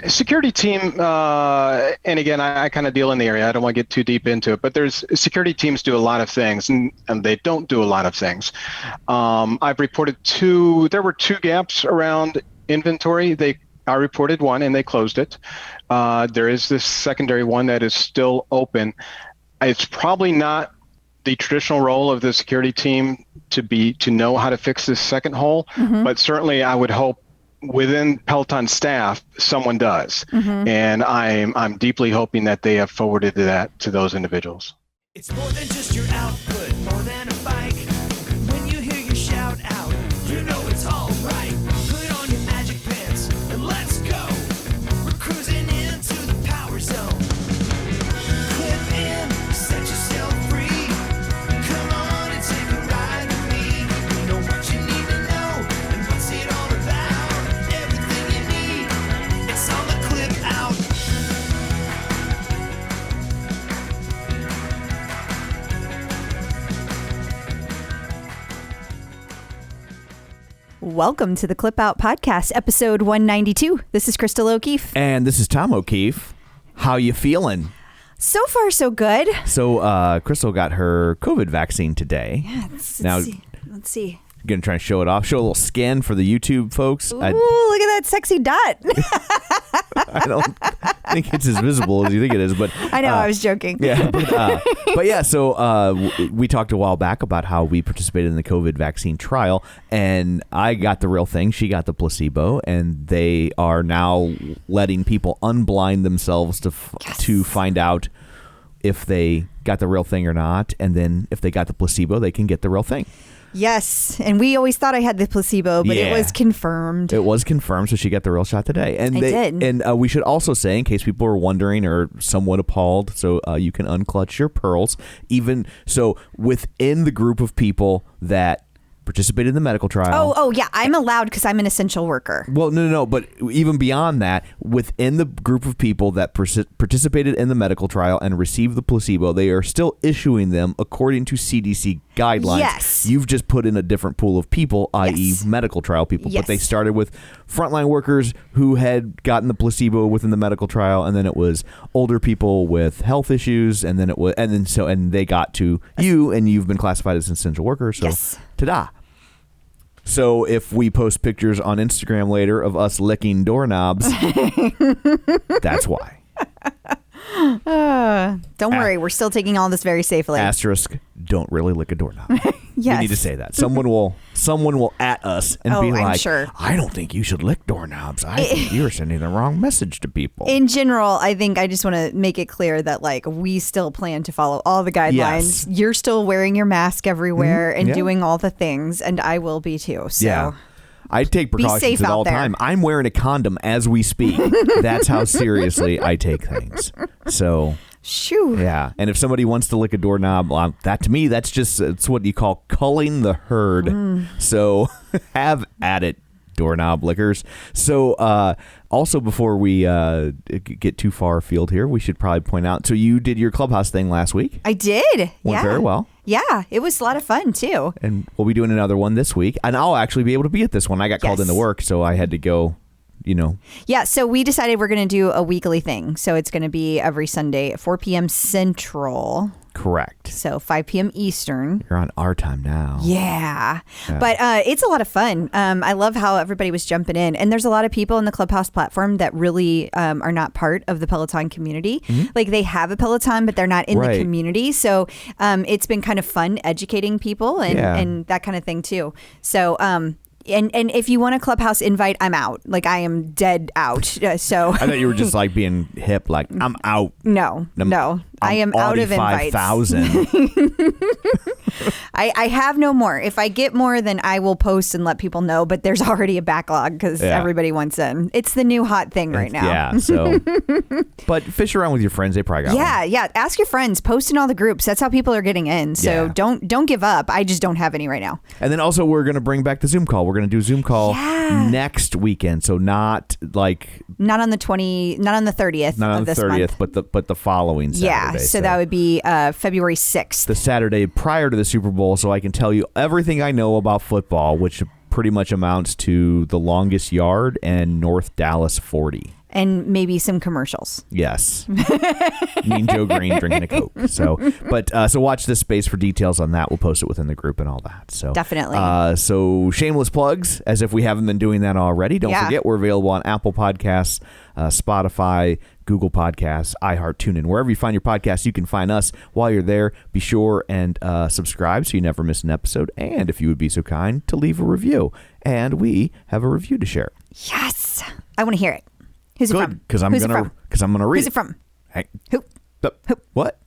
Security team, and again, I kind of deal in the area. I don't want to get too deep into it, but security teams do a lot of things, and they don't do a lot of things. I've reported there were two gaps around inventory. I reported one, and they closed it. There is this secondary one that is still open. It's probably not the traditional role of the security team to know how to fix this second hole, but certainly I would hope within Peloton staff, someone does. And I'm deeply hoping that they have forwarded that to those individuals. It's more than just your output, more than a bike. When you hear your shout out, you know it's all right. Put on your magic pants and let's go. We're cruising into the power zone. Clip in, set yourself free. Come on and take a ride with me. You know what you need to know and what's it all about. Everything you need, it's on the clip out. Welcome to the Clip Out Podcast, episode 192. This is Crystal O'Keefe. And this is Tom O'Keefe. How you feeling? So far, so good. So Crystal got her COVID vaccine today. Yeah, let's see. Going to try and show it off. Show a little skin for the YouTube folks. Ooh, look at that sexy dot. I don't think it's as visible as you think it is, but I know, I was joking. Yeah, but yeah. So we talked a while back about how we participated in the COVID vaccine trial, and I got the real thing. She got the placebo, and they are now letting people unblind themselves to find out if they got the real thing or not, and then if they got the placebo, they can get the real thing. Yes, and we always thought I had the placebo, but it was confirmed. It was confirmed, so she got the real shot today. And I did. And we should also say, in case people are wondering or somewhat appalled, so you can unclutch your pearls. Even so, within the group of people that participated in the medical trial. Oh, yeah, I'm allowed because I'm an essential worker. Well, no, but even beyond that, within the group of people that participated in the medical trial and received the placebo, they are still issuing them according to CDC guidelines. Yes. You've just put in a different pool of people, i.e. medical trial people. Yes. But they started with frontline workers who had gotten the placebo within the medical trial, and then it was older people with health issues, and then they got to you, and you've been classified as an essential worker. So, ta-da. So if we post pictures on Instagram later of us licking doorknobs, that's why. Don't worry, we're still taking all this very safely. Asterisk, don't really lick a doorknob. Yes. We need to say that. Someone will at us and be like, sure. I don't think you should lick doorknobs. I think you're sending the wrong message to people. In general, I think I just want to make it clear that we still plan to follow all the guidelines. Yes. You're still wearing your mask everywhere and doing all the things, and I will be too. So. Yeah. I take precautions at all time. I'm wearing a condom as we speak. That's how seriously I take things. So, shoo. Yeah. And if somebody wants to lick a doorknob, that to me, it's what you call culling the herd. So have at it, doorknob lickers. So also before we get too far afield here, we should probably point out, so you did your Clubhouse thing last week. I did. Went very well. Yeah, it was a lot of fun too. And we'll be doing another one this week. And I'll actually be able to be at this one. I got called into work, so I had to go, Yeah, so we decided we're going to do a weekly thing. So it's going to be every Sunday at 4 p.m. Central. Correct. So 5 p.m. Eastern. You're on our time now. Yeah. But it's a lot of fun. I love how everybody was jumping in. And there's a lot of people in the Clubhouse platform that really are not part of the Peloton community. Like they have a Peloton, but they're not in the community. So it's been kind of fun educating people and that kind of thing too. So And if you want a Clubhouse invite, I'm out. I am dead out. So I thought you were just being hip, I'm out. No. I am out of invites. 5,000. I have no more. If I get more, then I will post and let people know. But there's already a backlog because everybody wants in. It's the new hot thing right now. Yeah. So, but fish around with your friends. They probably got one. Yeah. Ask your friends. Post in all the groups. That's how people are getting in. So don't give up. I just don't have any right now. And then also we're going to bring back the Zoom call. We're going to do a Zoom call next weekend. So not on the 30th. Not on the 30th, month. but the following Saturday. Yeah. So that would be February 6th. The Saturday prior to the Super Bowl, so I can tell you everything I know about football, which pretty much amounts to the longest yard and North Dallas 40. and maybe some commercials. Yes. Mean Joe Green drinking a Coke. So watch this space for details on that. We'll post it within the group and all that. So definitely. So shameless plugs, as if we haven't been doing that already. Don't forget, we're available on Apple Podcasts, Spotify, Google Podcasts, iHeart, TuneIn. Wherever you find your podcasts, you can find us. While you're there, be sure and subscribe so you never miss an episode. And if you would be so kind to leave a review. And we have a review to share. Yes. I want to hear it. Who's it from? Because I'm gonna read. Who's it from? Hey. Who? What?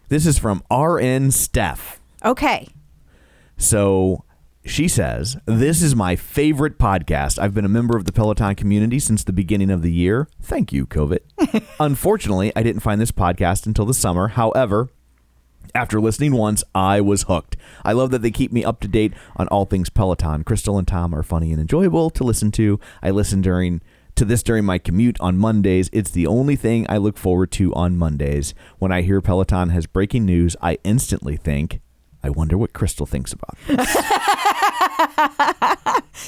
This is from RN Steph. Okay. So she says, "This is my favorite podcast. I've been a member of the Peloton community since the beginning of the year. Thank you, COVID. Unfortunately, I didn't find this podcast until the summer. However, after listening once, I was hooked. I love that they keep me up to date on all things Peloton. Crystal and Tom are funny and enjoyable to listen to. I listen to this during my commute on Mondays. It's the only thing I look forward to on Mondays. When I hear Peloton has breaking news, I instantly think, I wonder what Crystal thinks about this."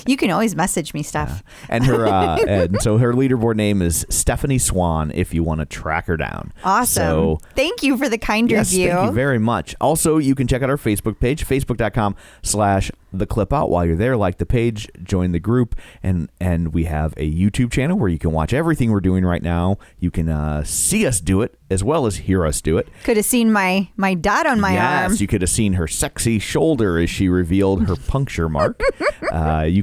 You can always message me stuff. And her and so her leaderboard name is Stephanie Swan if you want to track her down. Awesome. So, thank you for the kind yes, review. Thank you very much. Also, you can check out our Facebook page, facebook.com/theclipout. While you're there, like the page, join the group, and we have a YouTube channel where you can watch everything we're doing right now. You can see us do it as well as hear us do it. Could have seen my dot on my arm. Yes, you could have seen her sexy shoulder as she revealed her puncture mark.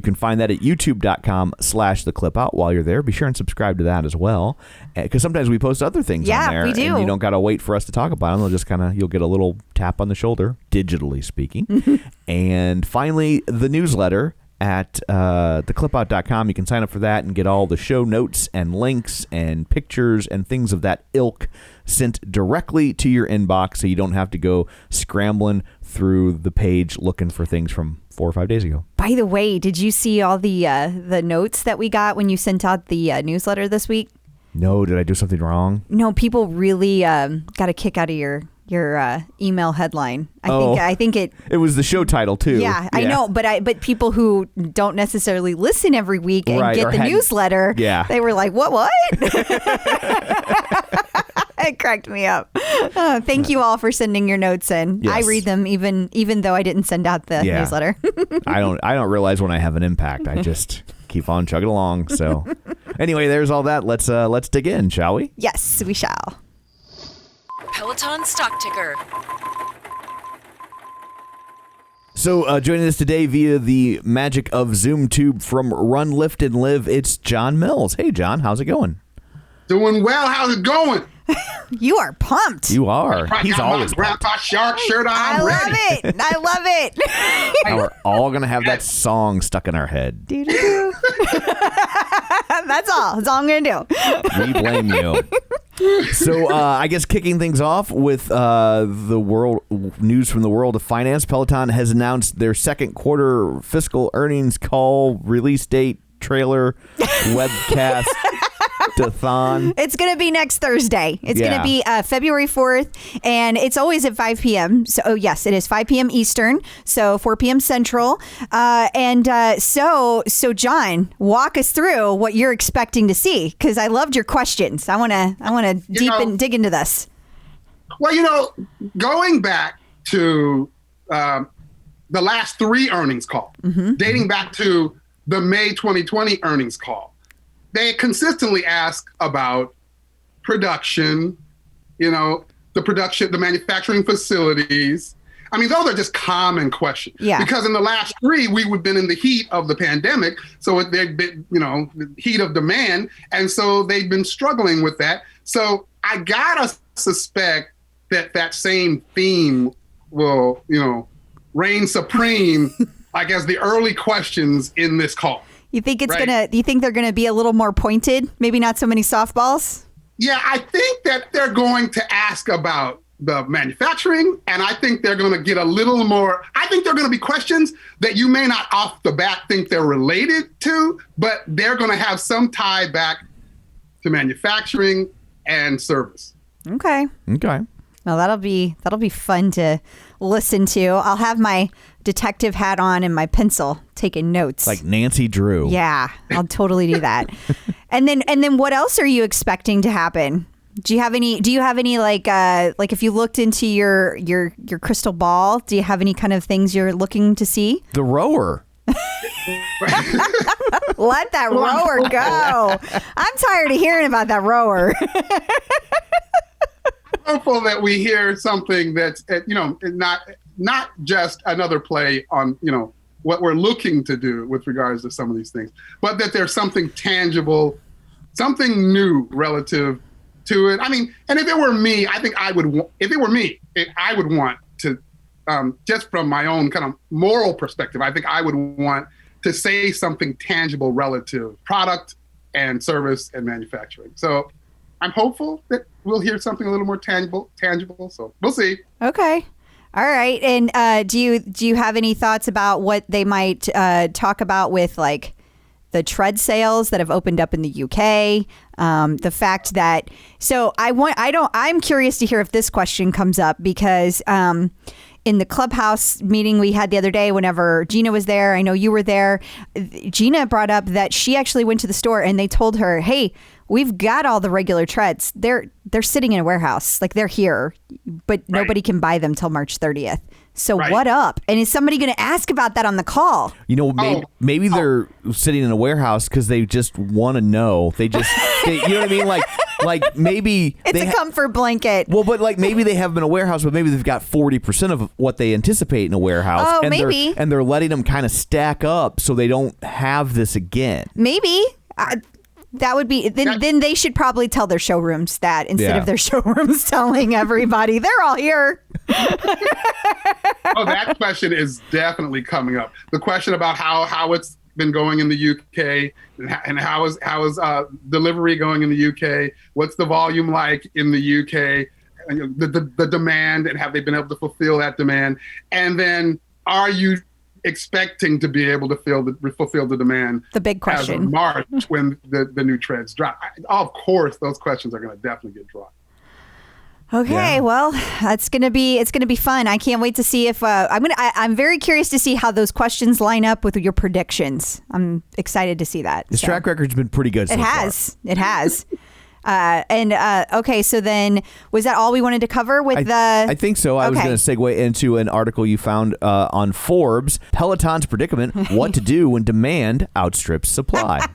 You can find that at youtube.com/theclipout. While you're there, be sure and subscribe to that as well, because sometimes we post other things on there. We do. And you don't got to wait for us to talk about them. They'll just you'll get a little tap on the shoulder, digitally speaking. And finally, the newsletter at theclipout.com. You can sign up for that and get all the show notes and links and pictures and things of that ilk sent directly to your inbox, so you don't have to go scrambling through the page looking for things from 4 or 5 days ago. By the way, did you see all the notes that we got when you sent out the newsletter this week? No, did I do something wrong? No, people really got a kick out of your email headline. I think it was the show title too. Yeah, I know, but people who don't necessarily listen every week and get the newsletter, they were like, what? It cracked me up. Thank you all for sending your notes in. Yes. I read them even though I didn't send out the newsletter. I don't realize when I have an impact. I just keep on chugging along. So anyway, there's all that. Let's dig in, shall we? Yes, we shall. Peloton stock ticker. So joining us today via the magic of ZoomTube from Run, Lift, and Live, it's John Mills. Hey, John, how's it going? Doing well. How's it going? You are pumped. You are. He's always Grandpa Shark shirt on. I love it. Now we're all going to have that song stuck in our head. Doo-doo-doo. That's all. That's all I'm going to do. We blame you. So I guess kicking things off with the world news from the world of finance, Peloton has announced their second quarter fiscal earnings call, release date, trailer, webcast. Dathon. It's going to be next Thursday. It's going to be February 4th, and it's always at 5 p.m. So, yes, it is 5 p.m. Eastern, so 4 p.m. Central. So, John, walk us through what you're expecting to see, because I loved your questions. I want to dig into this. Well, going back to the last 3 earnings calls, dating back to the May 2020 earnings call, they consistently ask about production, the manufacturing facilities. I mean, those are just common questions. Yeah. Because in the last 3, we've been in the heat of the pandemic. So they've been, the heat of demand. And so they've been struggling with that. So I gotta suspect that same theme will, reign supreme, I guess, the early questions in this call. You think you think they're gonna be a little more pointed? Maybe not so many softballs? Yeah, I think that they're going to ask about the manufacturing, and I think they're going to get a little more. I think they're going to be questions that you may not off the bat think they're related to, but they're going to have some tie back to manufacturing and service. Okay. Well, Well, that'll be fun to listen to. I'll have my detective hat on and my pencil taking notes. Like Nancy Drew. Yeah, I'll totally do that. And then what else are you expecting to happen? Do you have any like if you looked into your crystal ball, do you have any kind of things you're looking to see? The rower. Let that rower go. I'm tired of hearing about that rower. Hopeful that we hear something that's not just another play on what we're looking to do with regards to some of these things, but that there's something tangible, something new relative to it. I mean, and if it were me, I think I would want to, just from my own kind of moral perspective, I think I would want to say something tangible relative product and service and manufacturing. So I'm hopeful that we'll hear something a little more tangible. So we'll see. Okay. All right. And do you have any thoughts about what they might talk about with like the tread sales that have opened up in the UK? The fact that I'm curious to hear if this question comes up because in the Clubhouse meeting we had the other day, whenever Gina was there, I know you were there, Gina brought up that she actually went to the store and they told her, hey, we've got all the regular treads. They're sitting in a warehouse. Like they're here, but nobody can buy them till March 30th. So what up? And is somebody going to ask about that on the call? Maybe they're sitting in a warehouse because they just want to know. You know what I mean? Like maybe it's a comfort blanket. Well, but like maybe they have them in a warehouse, but maybe they've got 40% of what they anticipate in a warehouse. Oh, and maybe. They're letting them kind of stack up so they don't have this again. Maybe. That would be then they should probably tell their showrooms that instead of their showrooms telling everybody they're all here. Oh, that question is definitely coming up. The question about how it's been going in the UK and how is delivery going in the UK? What's the volume like in the UK? The demand, and have they been able to fulfill that demand? And then are you expecting to be able to fulfill the demand? The big question. As of March when the new treads drop. Of course, those questions are going to definitely get dropped. Okay, well, it's gonna be fun. I can't wait to see if I'm very curious to see how those questions line up with your predictions. I'm excited to see that. His track record's been pretty good so far. It has. Okay, so then was that all we wanted to cover with I think so. I was going to segue into an article you found on Forbes, Peloton's predicament, what to do when demand outstrips supply.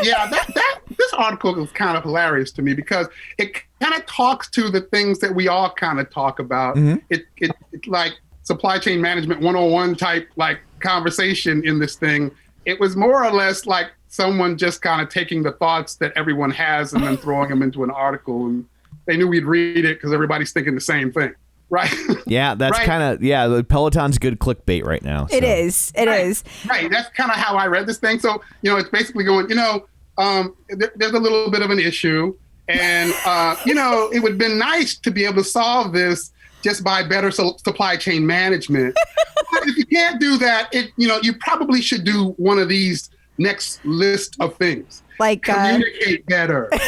Yeah, this article is kind of hilarious to me because it kind of talks to the things that we all kind of talk about. Mm-hmm. It's like supply chain management 101 type like conversation in this thing. It was more or less like someone just kind of taking the thoughts that everyone has and then throwing them into an article, and they knew we'd read it because everybody's thinking the same thing. Right. Yeah, that's kind of the Peloton's good clickbait right now. So. It is. Right. That's kind of how I read this thing. So, it's basically going, there's a little bit of an issue, and it would have been nice to be able to solve this just by better supply chain management. But if you can't do that, you probably should do one of these next list of things. Like communicate better, so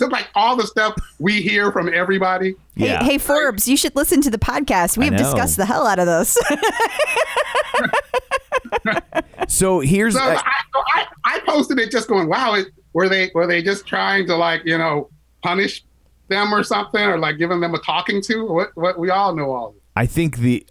like all the stuff we hear from everybody. Hey, Forbes, you should listen to the podcast. We have discussed the hell out of this. So here's, I posted it just going, wow, were they just trying to punish them or something, or like giving them a talking to? What we all know all of it. I think the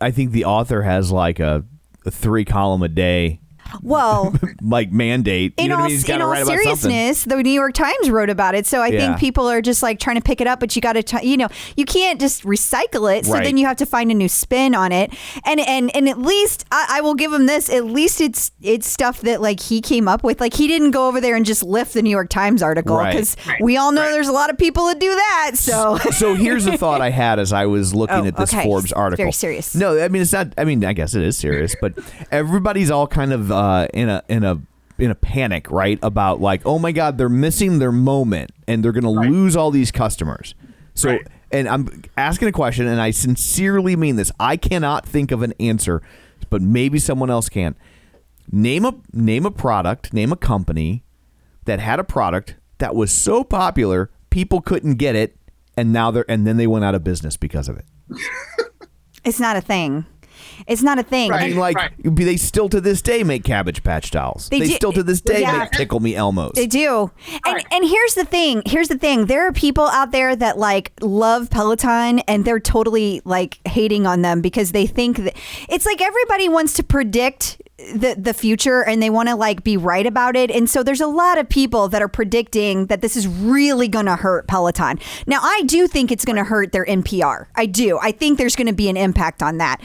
author has like a 3-column a day. Well, like mandate. In all seriousness, the New York Times wrote about it. So I think people are just like trying to pick it up, but you got to, you can't just recycle it. So then you have to find a new spin on it. And at least I will give him this. At least it's stuff that like he came up with. Like he didn't go over there and just lift the New York Times article because we all know there's a lot of people that do that. So here's the thought I had as I was looking at this Forbes article. Very serious. No, I mean it's not. I mean I guess it is serious, but everybody's all kind of in a panic, right? About like, oh my God, they're missing their moment and they're going to lose all these customers. So, and I'm asking a question, and I sincerely mean this. I cannot think of an answer, but maybe someone else can. Name a product, name a company that had a product that was so popular, people couldn't get it, and then they went out of business because of it. It's not a thing. It's not a thing. Right. I mean, like, they still to this day make Cabbage Patch dolls. They still to this day make Tickle Me Elmos. They do. And here's the thing. There are people out there that like love Peloton and they're totally like hating on them because they think that it's like everybody wants to predict the future and they want to like be right about it. And so there's a lot of people that are predicting that this is really going to hurt Peloton. Now, I do think it's going to hurt their NPR. I do. I think there's going to be an impact on that,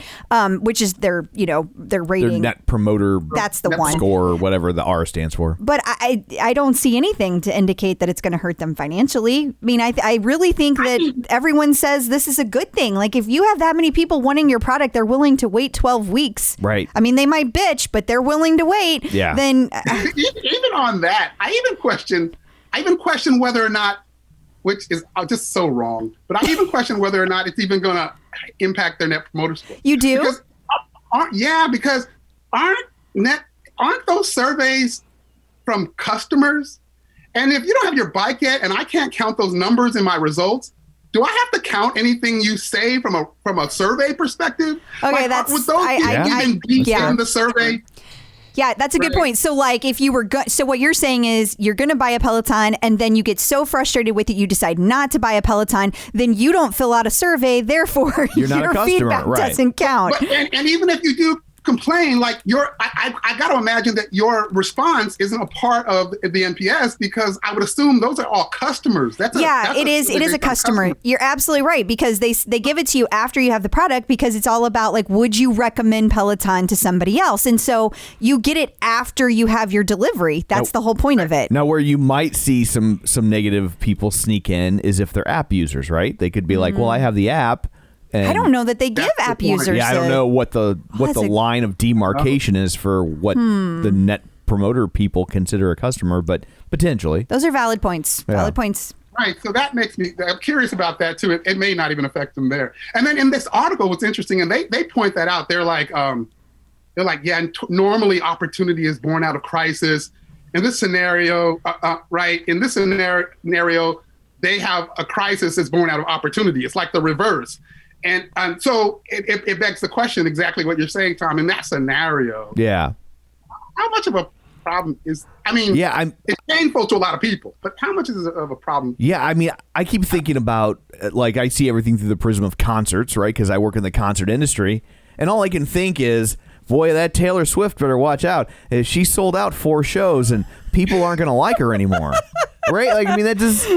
which is their rating. Their net promoter That's the one. Score or whatever the R stands for. But I don't see anything to indicate that it's going to hurt them financially. I mean, I really think that everyone says this is a good thing. Like if you have that many people wanting your product, they're willing to wait 12 weeks. Right. I mean, they might bitch, but they're willing to wait. Yeah. Then even on that, I even question whether or not, which is just so wrong, but I even question whether or not it's even going to impact their net promoter score. You do? Because aren't those surveys from customers? And if you don't have your bike yet, and I can't count those numbers in my results, do I have to count anything you say from a survey perspective? Okay, that's would those even be in the survey? Yeah, that's a good point. So like if you were so what you're saying is you're going to buy a Peloton and then you get so frustrated with it you decide not to buy a Peloton, then you don't fill out a survey, therefore You're not your a customer, feedback right. doesn't count. But, and even if you do complain, like I got to imagine that your response isn't a part of the NPS because I would assume those are all customers. It is a customer. You're absolutely right because they give it to you after you have the product because it's all about like, would you recommend Peloton to somebody else? And so you get it after you have your delivery. That's the whole point of it. Now, where you might see some negative people sneak in is if they're app users, right? They could be like, well, I have the app. And I don't know that they give app users. Yeah, I don't know what the line of demarcation is for what the net promoter people consider a customer, but potentially. Those are valid points. Yeah. Valid points. Right. So that makes me I'm curious about that, too. It may not even affect them there. And then in this article, what's interesting, and they point that out, they're like, normally opportunity is born out of crisis. In this scenario, in this scenario, they have a crisis is born out of opportunity. It's like the reverse. And so it begs the question, exactly what you're saying, Tom, in that scenario. Yeah. How much of a problem is, it's painful to a lot of people, but how much is it of a problem? Yeah, I mean, I keep thinking about, like, I see everything through the prism of concerts, right? Because I work in the concert industry. And all I can think is, boy, that Taylor Swift better watch out. She sold out 4 shows and people aren't going to like her anymore. Right? Like, I mean, that just...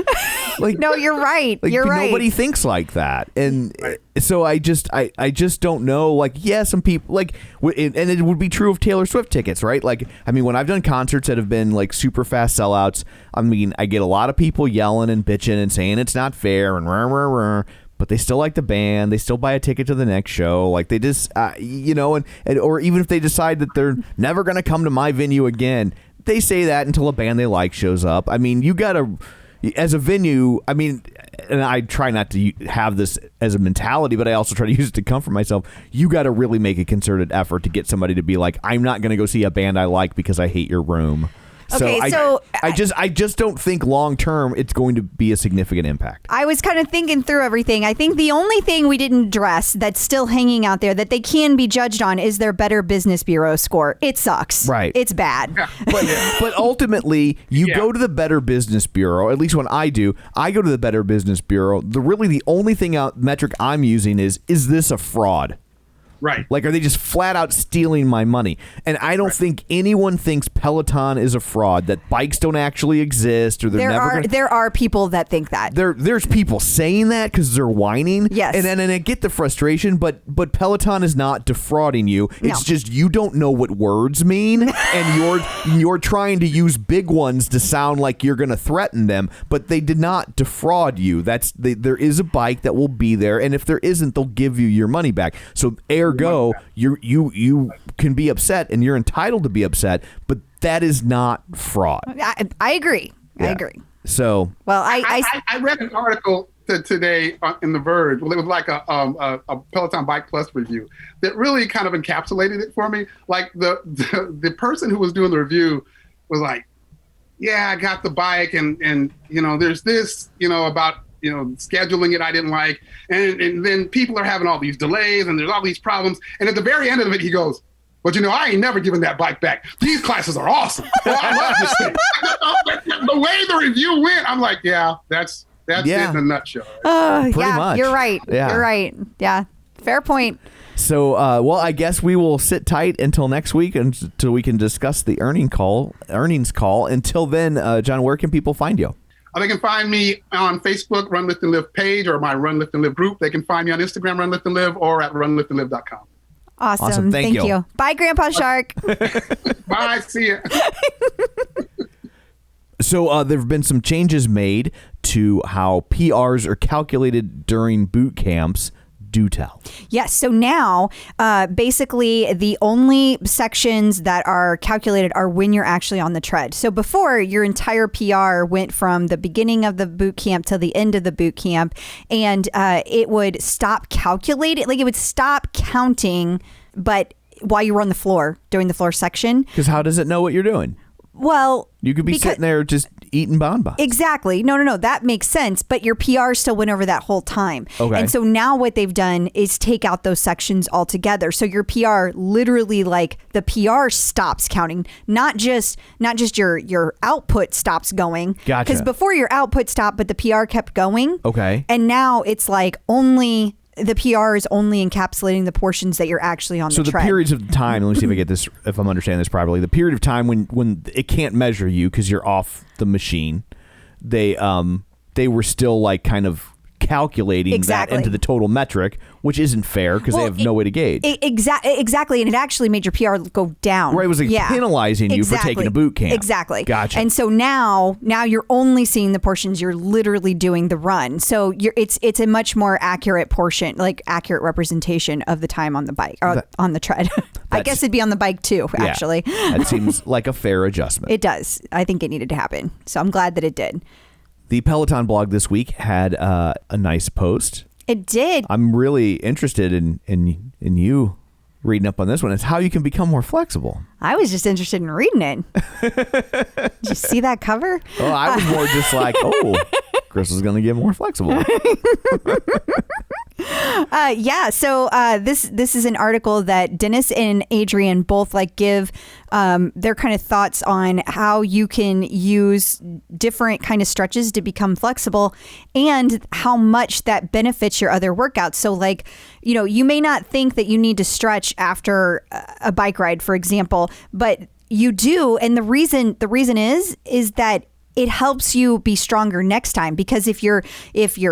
Like, no, you're right. Like, you're right. Nobody thinks like that, and so I just don't know. Like, yeah, some people like, and it would be true of Taylor Swift tickets, right? Like, I mean, when I've done concerts that have been like super fast sellouts, I mean, I get a lot of people yelling and bitching and saying it's not fair and rah, rah, rah, but they still like the band. They still buy a ticket to the next show. Like they just, and or even if they decide that they're never going to come to my venue again, they say that until a band they like shows up. I mean, you got to. As a venue, I mean, and I try not to have this as a mentality, but I also try to use it to comfort myself. You got to really make a concerted effort to get somebody to be like, I'm not going to go see a band I like because I hate your room. Okay, I just don't think long term it's going to be a significant impact. I was kind of thinking through everything. I think the only thing we didn't address that's still hanging out there that they can be judged on is their Better Business Bureau score. It sucks. Right. It's bad. But ultimately, you go to the Better Business Bureau, at least when I do, I go to the Better Business Bureau. The only metric I'm using is this a fraud? Right. Like, are they just flat out stealing my money? And I don't think anyone thinks Peloton is a fraud, that bikes don't actually exist, or there are people that think that. There's people saying that because they're whining. Yes. And I get the frustration, but Peloton is not defrauding you. It's just you don't know what words mean, and you're trying to use big ones to sound like you're going to threaten them, but they did not defraud you. There is a bike that will be there, and if there isn't, they'll give you your money back. So ergo, you can be upset, and you're entitled to be upset, but that is not fraud. I agree. Yeah. I agree. So, well, I read an article today in The Verge. Well, it was like a Peloton Bike Plus review that really kind of encapsulated it for me. Like the person who was doing the review was like, yeah, I got the bike and there's this, about, scheduling it I didn't like. And then people are having all these delays and there's all these problems. And at the very end of it, he goes, but I ain't never giving that bike back. These classes are awesome. Oh, I love this thing. The way the review went, I'm like, yeah, that's it in a nutshell. Pretty much. You're right. Yeah. You're right. Yeah. Fair point. So, I guess we will sit tight until next week until we can discuss the earnings call. Until then, John, where can people find you? They can find me on Facebook, Run, Lift, and Live page, or my Run, Lift, and Live group. They can find me on Instagram, Run, Lift, and Live, or at runliftandlive.com. Awesome. Thank you. Bye, Grandpa Shark. Bye. See ya. So there have been some changes made to how PRs are calculated during boot camps. Do tell. Yes. So now, basically, the only sections that are calculated are when you're actually on the tread. So before, your entire PR went from the beginning of the boot camp to the end of the boot camp, and it would stop calculating. Like, it would stop counting, but while you were on the floor, doing the floor section. Because how does it know what you're doing? Well, you could be sitting there just eating bonbons. Exactly. No. That makes sense. But your PR still went over that whole time. Okay. And so now what they've done is take out those sections altogether. So your PR literally, like, the PR stops counting, not just your output stops going. Gotcha. Because before your output stopped, but the PR kept going. Okay. And now it's like only the PR is only encapsulating the portions that you're actually on the tread. So the periods of time, let me see if I get this, if I'm understanding this properly. The period of time when it can't measure you because you're off the machine, they were still like kind of calculating that into the total metric, which isn't fair because they have no way to gauge. Exactly. And it actually made your PR go down. Right. It was like penalizing you for taking a boot camp. Exactly. Gotcha. And so now you're only seeing the portions you're literally doing the run. So it's a much more accurate portion, like accurate representation of the time on the bike or on the tread. I guess it'd be on the bike too, actually. That seems like a fair adjustment. It does. I think it needed to happen. So I'm glad that it did. The Peloton blog this week had a nice post. It did. I'm really interested in you reading up on this one. It's how you can become more flexible. I was just interested in reading it. Did you see that cover? Oh, I was more just like, Chris is going to get more flexible. So this is an article that Dennis and Adrian both give their kind of thoughts on how you can use different kind of stretches to become flexible and how much that benefits your other workouts. So you may not think that you need to stretch after a bike ride, for example, but you do. And the reason is that it helps you be stronger next time, because if your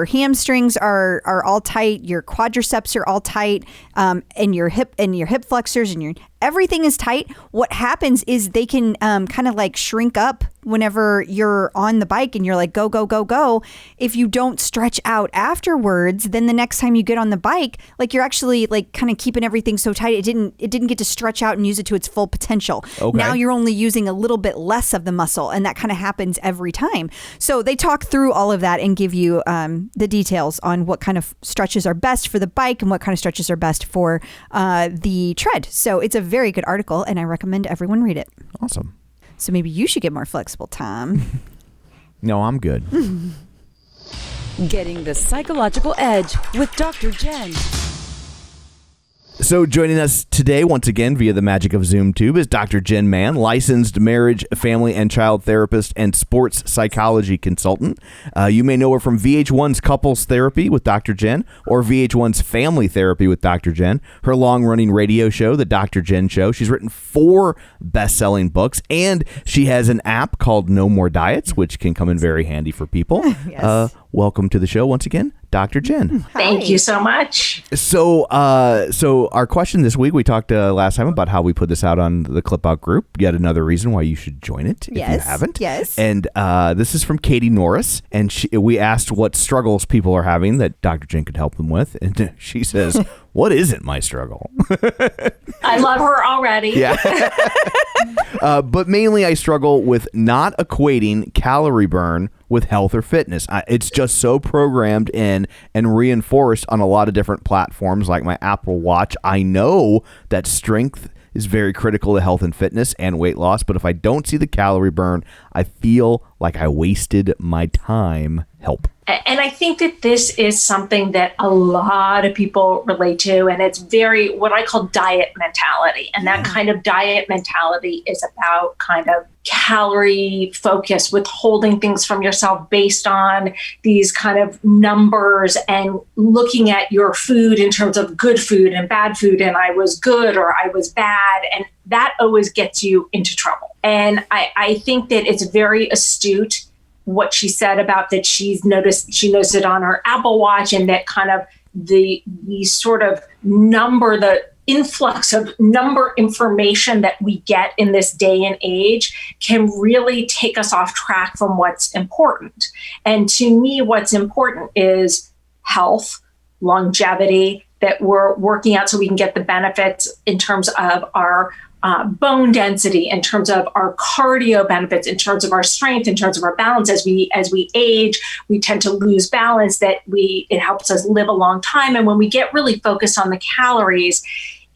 hamstrings are all tight, your quadriceps are all tight, and your hip flexors and your everything is tight, what happens is they can kind of shrink up whenever you're on the bike and you're like, go, go, go, go. If you don't stretch out afterwards, then the next time you get on the bike, you're actually kind of keeping everything so tight, it didn't get to stretch out and use it to its full potential. Okay. Now you're only using a little bit less of the muscle, and that kind of happens every time. So they talk through all of that and give you the details on what kind of stretches are best for the bike and what kind of stretches are best for the tread. So it's a very good article, and I recommend everyone read it. Awesome. So maybe you should get more flexible, Tom. No, I'm good. Getting the psychological edge with Dr. Jenn. So joining us today, once again, via the magic of ZoomTube, is Dr. Jenn Mann, licensed marriage, family, and child therapist and sports psychology consultant. You may know her from VH1's Couples Therapy with Dr. Jenn or VH1's Family Therapy with Dr. Jenn, her long-running radio show, The Dr. Jenn Show. She's written 4 best-selling books, and she has an app called No More Diets, which can come in very handy for people. Yes. Welcome to the show once again, Dr. Jenn. Thank you so much. So our question this week, we talked last time about how we put this out on the Clip Out group. Yet another reason why you should join it if you haven't. Yes. And this is from Katie Norris, and we asked what struggles people are having that Dr. Jenn could help them with, and she says, "What isn't my struggle?" I love her already. Yeah. But mainly I struggle with not equating calorie burn with health or fitness. It's just so programmed in and reinforced on a lot of different platforms like my Apple Watch. I know that strength is very critical to health and fitness and weight loss. But if I don't see the calorie burn, I feel like I wasted my time. Help. And I think that this is something that a lot of people relate to, and it's very what I call diet mentality. And that kind of diet mentality is about kind of calorie focus, withholding things from yourself based on these kind of numbers and looking at your food in terms of good food and bad food, and I was good or I was bad. And that always gets you into trouble. And I think that it's very astute what she said about that she noticed it on her Apple Watch, and that kind of the sort of the influx of number information that we get in this day and age can really take us off track from what's important. And to me, what's important is health, longevity, that we're working out so we can get the benefits in terms of our bone density, in terms of our cardio benefits, in terms of our strength, in terms of our balance. As we age, we tend to lose balance. It helps us live a long time. And when we get really focused on the calories,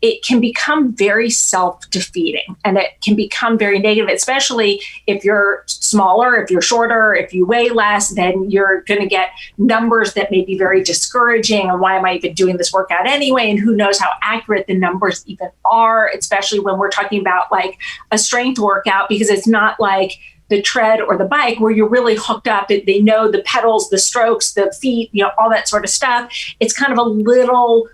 it can become very self-defeating, and it can become very negative, especially if you're smaller, if you're shorter, if you weigh less, then you're going to get numbers that may be very discouraging. And why am I even doing this workout anyway? And who knows how accurate the numbers even are, especially when we're talking about like a strength workout, because it's not like the tread or the bike where you're really hooked up. They know the pedals, the strokes, the feet, all that sort of stuff. It's kind of a little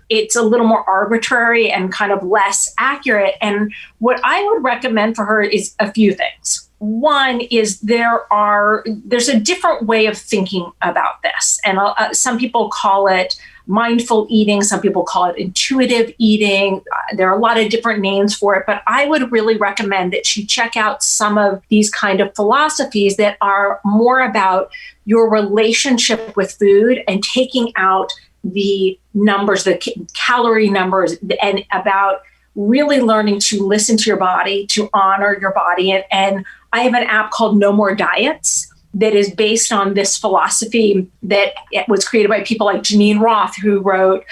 more arbitrary and kind of less accurate. And what I would recommend for her is a few things. One is there's a different way of thinking about this. And some people call it mindful eating. Some people call it intuitive eating. There are a lot of different names for it, but I would really recommend that she check out some of these kind of philosophies that are more about your relationship with food and taking out the numbers, the calorie numbers, and about really learning to listen to your body, to honor your body. And I have an app called No More Diets that is based on this philosophy that was created by people like Janine Roth, who wrote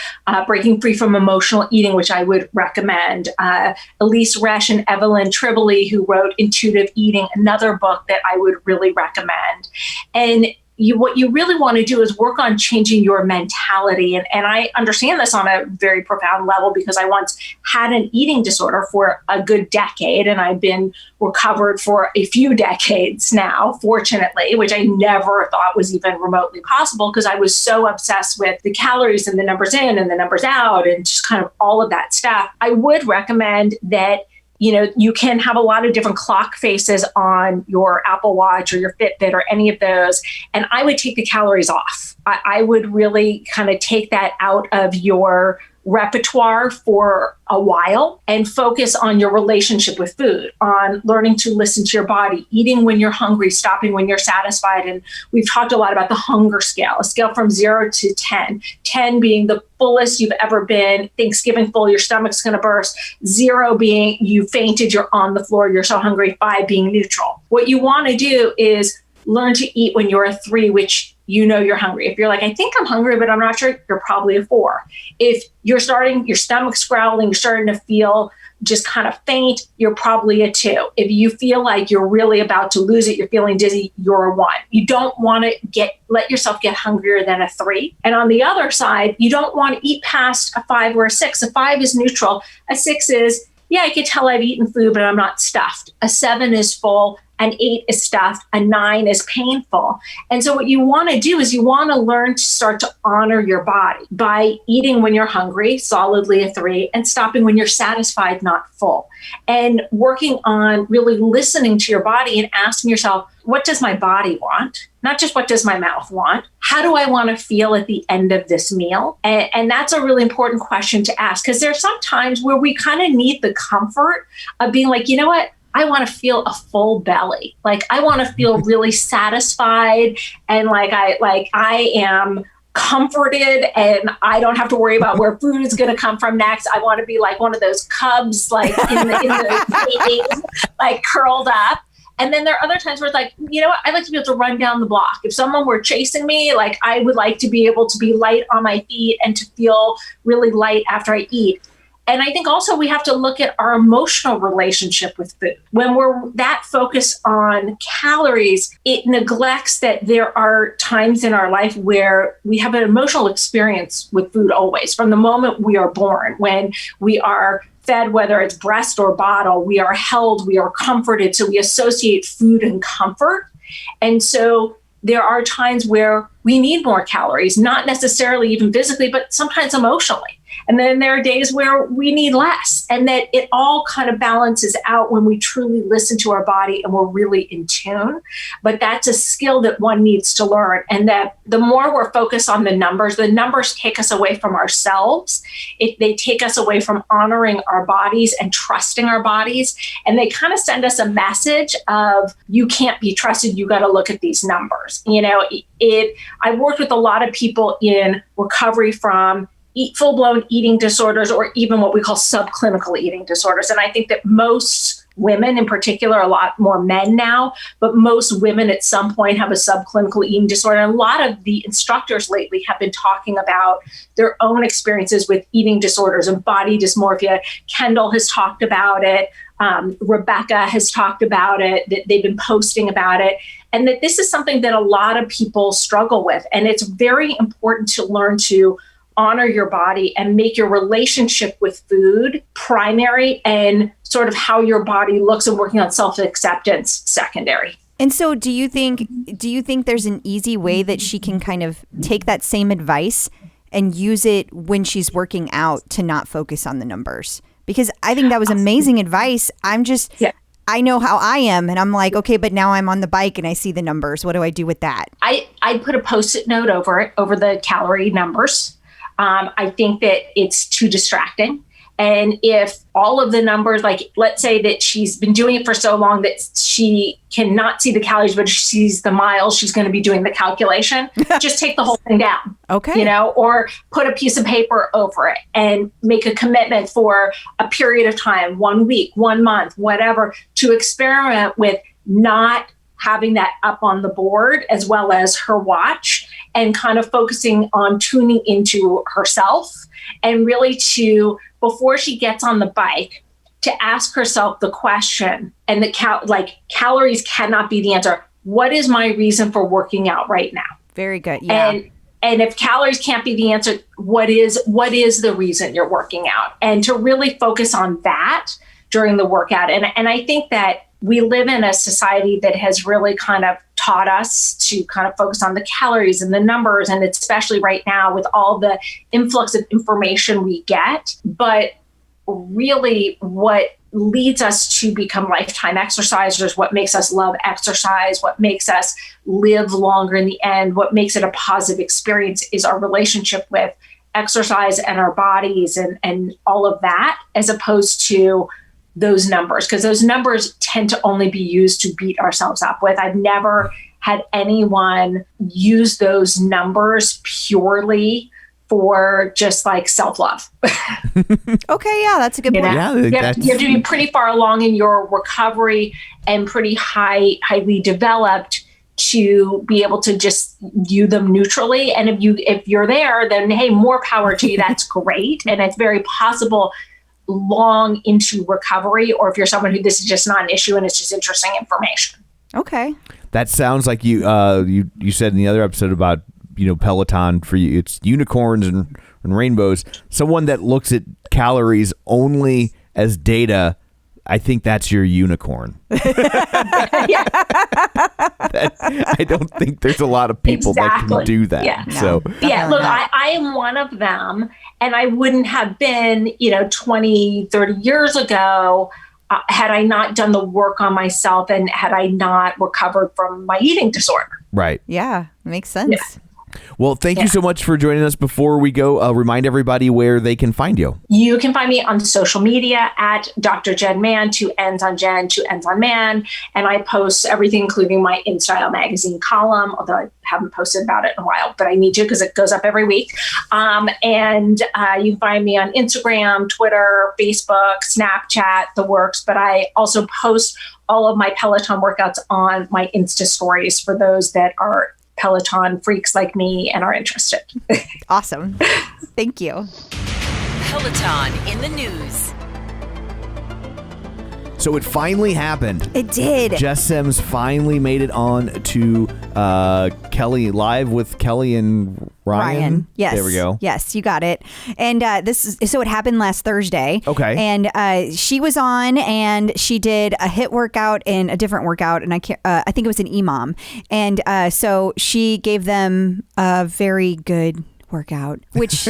Breaking Free from Emotional Eating, which I would recommend. Elise Resch and Evelyn Tribole, who wrote Intuitive Eating, another book that I would really recommend. And what you really want to do is work on changing your mentality. And I understand this on a very profound level because I once had an eating disorder for a good decade, and I've been recovered for a few decades now, fortunately, which I never thought was even remotely possible because I was so obsessed with the calories and the numbers in and the numbers out and just kind of all of that stuff. I would recommend that you can have a lot of different clock faces on your Apple Watch or your Fitbit or any of those. And I would take the calories off. I would really kind of take that out of your repertoire for a while and focus on your relationship with food, on learning to listen to your body, eating when you're hungry, stopping when you're satisfied. And we've talked a lot about the hunger scale, a scale from 0 to 10, 10 being the fullest you've ever been, Thanksgiving full, your stomach's going to burst, 0 being you fainted, you're on the floor, you're so hungry, 5 being neutral. What you want to do is learn to eat when you're a 3, which you're hungry. If you're like, I think I'm hungry, but I'm not sure, you're probably a 4. If you're starting, your stomach's growling, you're starting to feel just kind of faint, you're probably a 2. If you feel like you're really about to lose it, you're feeling dizzy, you're a 1. You don't want to let yourself get hungrier than a 3. And on the other side, you don't want to eat past a 5 or a 6. A 5 is neutral. A 6 is, I can tell I've eaten food, but I'm not stuffed. A 7 is full. An 8 is stuffed, a 9 is painful. And so what you want to do is you want to learn to start to honor your body by eating when you're hungry, solidly a 3, and stopping when you're satisfied, not full. And working on really listening to your body and asking yourself, what does my body want? Not just what does my mouth want? How do I want to feel at the end of this meal? And that's a really important question to ask, because there's some times where we kind of need the comfort of being like, you know what? I want to feel a full belly. Like I want to feel really satisfied and like I am comforted and I don't have to worry about where food is going to come from next. I want to be like one of those cubs, like in the cage, like curled up. And then there are other times where it's like, I'd like to be able to run down the block. If someone were chasing me, like I would like to be able to be light on my feet and to feel really light after I eat. And I think also we have to look at our emotional relationship with food. When we're that focused on calories, it neglects that there are times in our life where we have an emotional experience with food always. From the moment we are born, when we are fed, whether it's breast or bottle, we are held, we are comforted. So we associate food and comfort. And so there are times where we need more calories, not necessarily even physically, but sometimes emotionally. And then there are days where we need less, and that it all kind of balances out when we truly listen to our body and we're really in tune. But that's a skill that one needs to learn. And that the more we're focused on the numbers take us away from ourselves. They take us away from honoring our bodies and trusting our bodies. And they kind of send us a message of, you can't be trusted. You got to look at these numbers. I've worked with a lot of people in recovery from full-blown eating disorders, or even what we call subclinical eating disorders. And I think that most women in particular, a lot more men now, but most women at some point have a subclinical eating disorder. And a lot of the instructors lately have been talking about their own experiences with eating disorders and body dysmorphia. Kendall has talked about it. Rebecca has talked about it, that they've been posting about it, and that this is something that a lot of people struggle with. And it's very important to learn to honor your body and make your relationship with food primary, and sort of how your body looks and working on self-acceptance secondary. And so do you think there's an easy way that she can kind of take that same advice and use it when she's working out to not focus on the numbers? Because I think that was amazing advice. I know how I am, and I'm like, okay, but now I'm on the bike and I see the numbers. What do I do with that? I put a Post-it note over the calorie numbers. I think that it's too distracting. And if all of the numbers, like let's say that she's been doing it for so long that she cannot see the calories, but she sees the miles, she's going to be doing the calculation, just take the whole thing down. Okay. Or put a piece of paper over it and make a commitment for a period of time, 1 week, 1 month, whatever, to experiment with not having that up on the board as well as her watch, and kind of focusing on tuning into herself, and really to, before she gets on the bike, to ask herself the question, and calories cannot be the answer. What is my reason for working out right now? Very good. Yeah. And if calories can't be the answer, what is the reason you're working out? And to really focus on that during the workout. And I think that we live in a society that has really kind of taught us to kind of focus on the calories and the numbers, and especially right now with all the influx of information we get. But really what leads us to become lifetime exercisers, what makes us love exercise, what makes us live longer in the end, what makes it a positive experience, is our relationship with exercise and our bodies and all of that, as opposed to those numbers, because those numbers tend to only be used to beat ourselves up with. I've never had anyone use those numbers purely for just like self-love. Okay, yeah, that's a good point. You have to be pretty far along in your recovery and pretty highly developed to be able to just view them neutrally. And if you're there, then hey, more power to you. That's great. And it's very possible long into recovery, or if you're someone who this is just not an issue and it's just interesting information. Okay. That sounds like you said in the other episode about, Peloton, for you, it's unicorns and rainbows. Someone that looks at calories only as data, I think that's your unicorn. I don't think there's a lot of people that can do that. Yeah. So look, I am one of them, and I wouldn't have been, 20, 30 years ago had I not done the work on myself and had I not recovered from my eating disorder. Right. Yeah, makes sense. Yeah. Well, thank you so much for joining us. Before we go, remind everybody where they can find you. You can find me on social media at Dr. Jenn Man, 2 N's on Jen, 2 N's on Man. And I post everything, including my InStyle magazine column, although I haven't posted about it in a while, but I need to because it goes up every week. And you can find me on Instagram, Twitter, Facebook, Snapchat, the works. But I also post all of my Peloton workouts on my Insta stories for those that are Peloton freaks like me and are interested. Awesome. Thank you. Peloton in the news. So it finally happened. It did. Jess Sims finally made it on to Kelly Live with Kelly and Ryan. Yes. There we go. Yes, you got it. And so it happened last Thursday. Okay. And she was on and she did a HIIT workout and a different workout, and I think it was an EMOM. And so she gave them a very good workout, which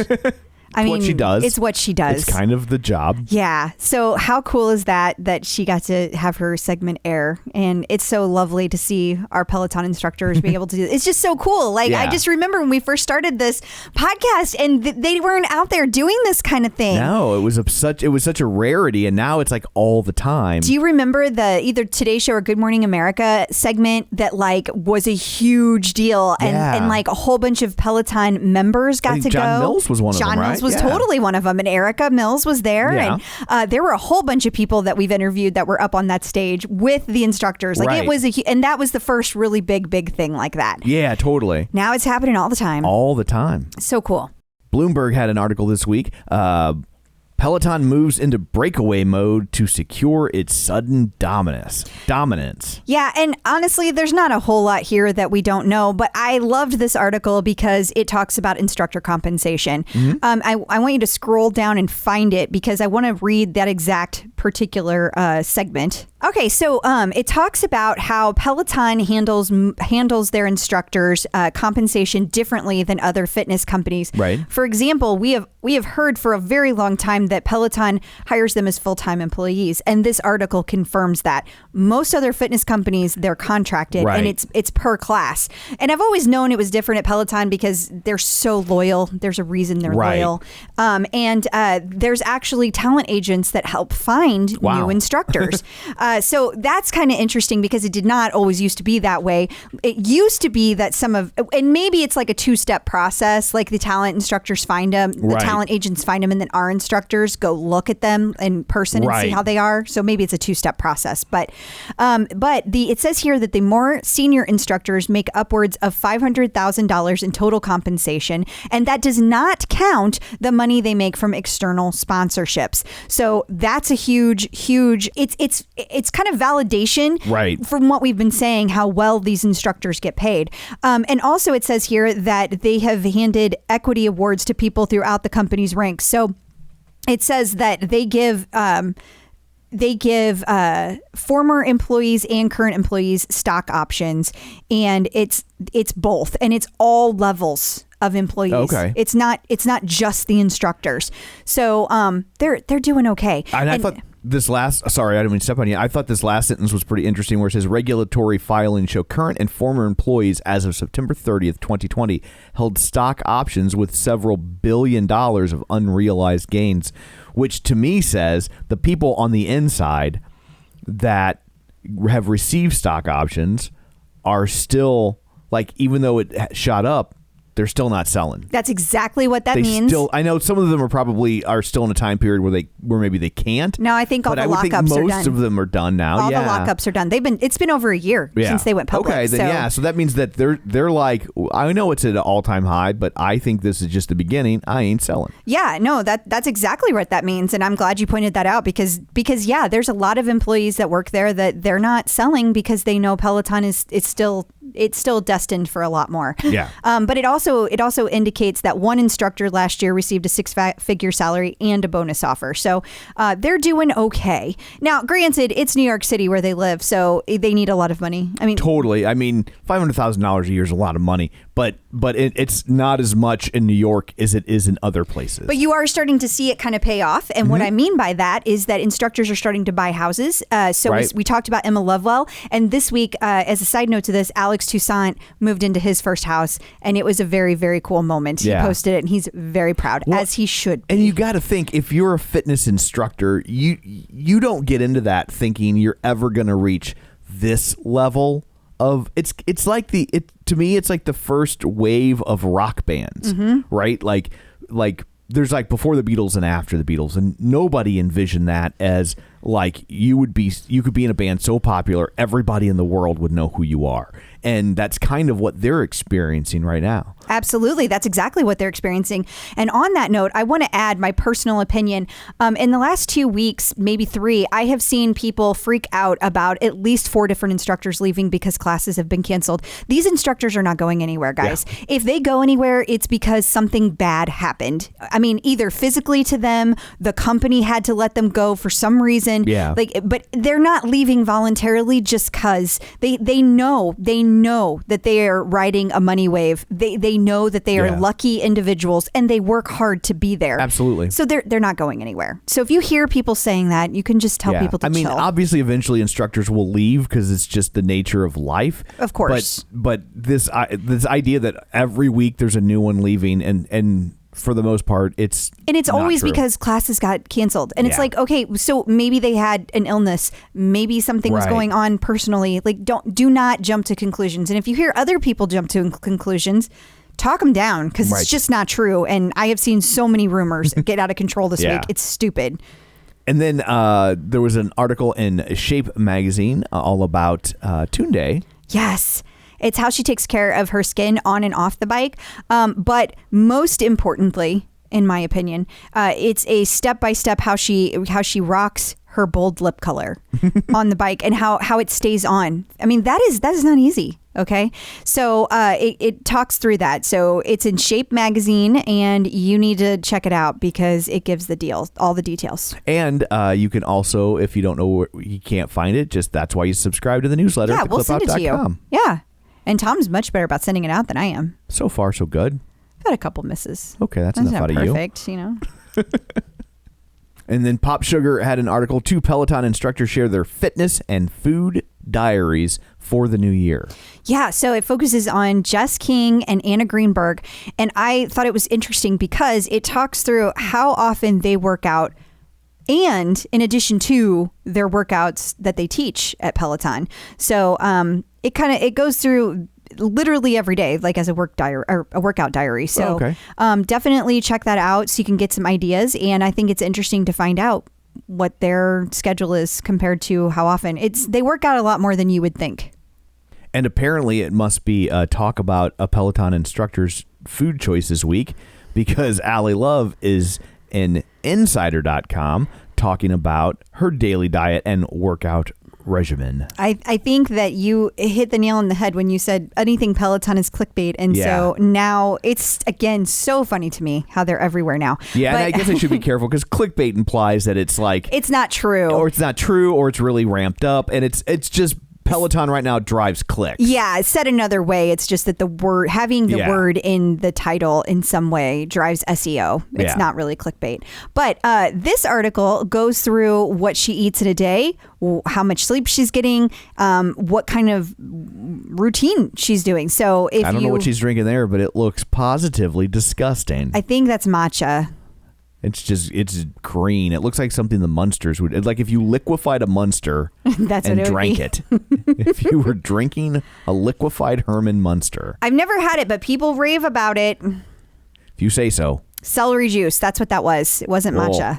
I mean, what she does. It's what she does. It's kind of the job. Yeah. So how cool is that she got to have her segment air? And it's so lovely to see our Peloton instructors be able to do it. It's just so cool. Like, Yeah. I just remember when we first started this podcast and they weren't out there doing this kind of thing. No, it was such a rarity, and now it's like all the time. Do you remember the either Today Show or Good Morning America segment that like was a huge deal and like a whole bunch of Peloton members got to John go? Mills was one of them, John right? Mills was Yeah. totally one of them, and Erica Mills was there, Yeah. and there were a whole bunch of people that we've interviewed that were up on that stage with the instructors. Like Right. it was and that was the first really big thing like that. Yeah, totally. Now it's happening all the time. All the time. So cool. Bloomberg had an article this week. Peloton moves into breakaway mode to secure its sudden dominance. Yeah, and honestly, there's not a whole lot here that we don't know, but I loved this article because it talks about instructor compensation. I want you to scroll down and find it because I want to read that exact particular segment. Okay, so it talks about how Peloton handles their instructors' compensation differently than other fitness companies. Right. For example, we have heard for a very long time that Peloton hires them as full-time employees, and this article confirms that. Most other fitness companies, they're contracted, Right. and it's per class. And I've always known it was different at Peloton because they're so loyal. There's a reason they're Right. loyal. And there's actually talent agents that help find Wow. new instructors. So that's kind of interesting because it did not always used to be that way. It used to be that and maybe it's like a two-step process, like the talent instructors find them, the Right. talent agents find them, and then our instructors go look at them in person and see Right. how they are. So maybe it's a two-step process. But it says here that the more senior instructors make upwards of $500,000 in total compensation, and that does not count the money they make from external sponsorships. So that's a huge. It's kind of validation, Right. from what we've been saying, how well these instructors get paid. And also it says here that they have handed equity awards to people throughout the company's ranks. So it says that they give former employees and current employees stock options, and it's both, and it's all levels of employees. Okay. It's not just the instructors. So they're doing okay. And I thought this last, sorry, I didn't mean to step on you. I thought this last sentence was pretty interesting where it says regulatory filings show current and former employees as of September 30th, 2020 held stock options with several $1 billion of unrealized gains, which to me says the people on the inside that have received stock options are still, like, even though it shot up, they're still not selling. That's exactly what that means. I know some of them are still in a time period where maybe they can't. No, I think all but the I would think lockups are most done. of them are done now. All yeah. the lockups are done. It's been over a year since they went public. Okay, then so that means that they're like, I know it's at an all-time high, but I think this is just the beginning. I ain't selling. Yeah, no, that's exactly what that means, and I'm glad you pointed that out because yeah, there's a lot of employees that work there that they're not selling because they know Peloton is still destined for a lot more. Yeah. But it also indicates that one instructor last year received a six-figure salary and a bonus offer. So they're doing okay. Now, granted, it's New York City where they live, so they need a lot of money. I mean, totally. I mean, $500,000 a year is a lot of money, but it's not as much in New York as it is in other places. But you are starting to see it kind of pay off. And what I mean by that is that instructors are starting to buy houses. So Right. we talked about Emma Lovewell. And this week, as a side note to this, Alex Toussaint moved into his first house. And it was a very, very cool moment. Yeah. He posted it and he's very proud, as he should be. And you got to think, if you're a fitness instructor, you don't get into that thinking you're ever going to reach this level of it's like to me it's like the first wave of rock bands, right? Like there's like before the Beatles and after the Beatles, and nobody envisioned that as like you could be in a band so popular everybody in the world would know who you are. And that's kind of what they're experiencing right now. Absolutely. That's exactly what they're experiencing. And on that note, I want to add my personal opinion. In the last 2 weeks, maybe 3, I have seen people freak out about at least 4 different instructors leaving because classes have been canceled. These instructors are not going anywhere, guys. Yeah. If they go anywhere, it's because something bad happened. I mean, either physically to them, the company had to let them go for some reason. Yeah. But they're not leaving voluntarily just because they know that they are riding a money wave. They know that they are lucky individuals and they work hard to be there. Absolutely. So they're not going anywhere. So if you hear people saying that, you can just tell people to chill. Obviously, eventually instructors will leave because it's just the nature of life. Of course. But this idea that every week there's a new one leaving and for the most part, it's always true. Because classes got canceled. And it's like, okay, so maybe they had an illness. Maybe something was going on personally. Like, do not jump to conclusions. And if you hear other people jump to conclusions, talk them down because it's just not true. And I have seen so many rumors get out of control this week. It's stupid. And then there was an article in Shape magazine all about Tunde. Yes. It's how she takes care of her skin on and off the bike. But most importantly, in my opinion, it's a step-by-step how she rocks her bold lip color on the bike and how it stays on. I mean, that is not easy. Okay. So it talks through that. So it's in Shape magazine and you need to check it out because it gives all the details. And you can also, if you don't know where you can't find it, that's why you subscribe to the newsletter. Yeah, we'll send it to you. Yeah. And Tom's much better about sending it out than I am. So far, so good. I've had a couple misses. Okay, that's enough out of you. Perfect, you know. And then Pop Sugar had an article, 2 Peloton instructors share their fitness and food diaries for the new year. Yeah, so it focuses on Jess King and Anna Greenberg. And I thought it was interesting because it talks through how often they work out and in addition to their workouts that they teach at Peloton. So it goes through literally every day, like as a workout diary. So definitely check that out so you can get some ideas. And I think it's interesting to find out what their schedule is compared to how often they work out a lot more than you would think. And apparently it must be talk about a Peloton instructor's food choices week because Allie Love is in Insider.com talking about her daily diet and workout regimen. I think that you hit the nail on the head when you said anything Peloton is clickbait. And so now it's, again, so funny to me how they're everywhere now. Yeah, and I guess I should be careful because clickbait implies that it's like... It's not true. Or it's not true, or it's really ramped up. And it's just... Peloton right now drives clicks. Yeah, said another way, it's just that having the word in the title in some way drives SEO. It's not really clickbait. But this article goes through what she eats in a day, how much sleep she's getting, what kind of routine she's doing. So I don't know what she's drinking there, but it looks positively disgusting. I think that's matcha. It's green. It looks like something the Munsters would, like if you liquefied a Munster and drank it. If you were drinking a liquefied Herman Munster. I've never had it, but people rave about it. If you say so. Celery juice. That's what that was. It wasn't matcha.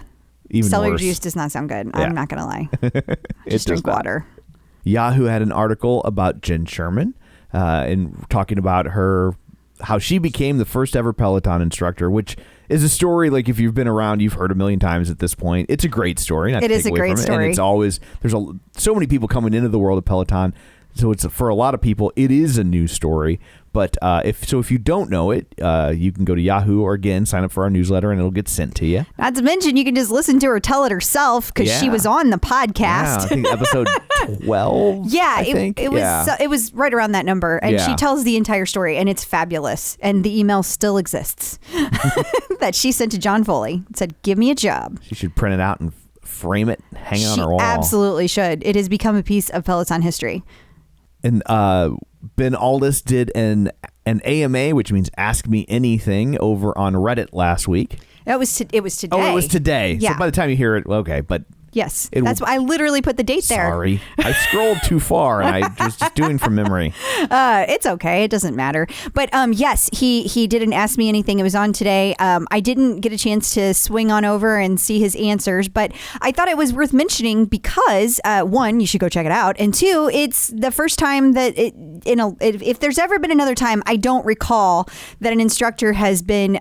Even Celery worse. Juice does not sound good. Yeah. I'm not going to lie. Just drink water. Yahoo had an article about Jenn Sherman and talking about how she became the first ever Peloton instructor, which is a story, like if you've been around, you've heard a million times at this point. It's a great story. It is a great story. And it's always, there's so many people coming into the world of Peloton. So it's for a lot of people, it is a news story. But if you don't know it, you can go to Yahoo or again sign up for our newsletter and it'll get sent to you. Not to mention you can just listen to her tell it herself because she was on the podcast. Yeah, I think episode 12. Yeah, it was right around that number, and she tells the entire story, and it's fabulous. And the email still exists that she sent to John Foley. It said, "Give me a job." She should print it out and frame it, hang it on her wall. Absolutely should. It has become a piece of Peloton history. And Ben Alldis did an AMA, which means Ask Me Anything, over on Reddit last week. It was today. Oh, it was today. Yeah. So by the time you hear it, okay. But Yes, that's why I literally put the date there. Sorry, I scrolled too far, and I was just doing from memory. It's okay. It doesn't matter. But yes, he didn't ask me anything. It was on today. I didn't get a chance to swing on over and see his answers, but I thought it was worth mentioning because one, you should go check it out, and two, it's the first time that if there's ever been another time, I don't recall that an instructor has been,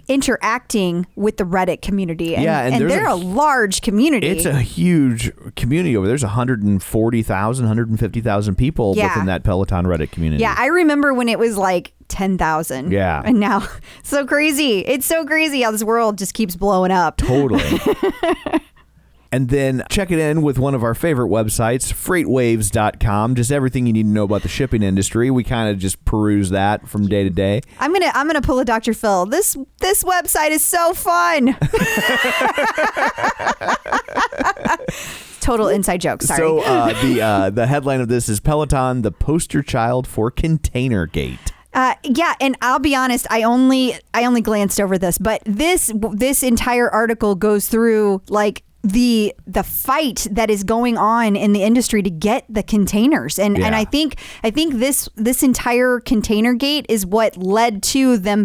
interacting with the Reddit community. And they're a large community. It's a huge community over there. There's 140,000, 150,000 people within that Peloton Reddit community. Yeah, I remember when it was like 10,000. Yeah. And now, so crazy. It's so crazy how this world just keeps blowing up. Totally. And then check it in with one of our favorite websites, freightwaves.com. Just everything you need to know about the shipping industry. We kind of just peruse that from day to day. I'm gonna pull a Dr. Phil. This website is so fun. Total inside joke. Sorry. So the headline of this is Peloton, the poster child for Containergate. Yeah, and I'll be honest, I only glanced over this, but this entire article goes through like the fight that is going on in the industry to get the containers, and I think this entire container gate is what led to them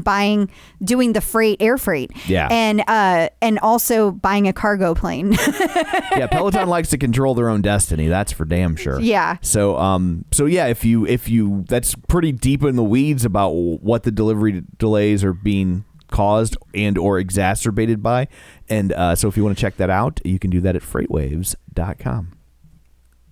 doing the air freight, and also buying a cargo plane. Yeah, Peloton likes to control their own destiny. That's for damn sure. Yeah. So yeah, if you that's pretty deep in the weeds about what the delivery delays are being caused and or exacerbated by. And so if you want to check that out, you can do that at freightwaves.com.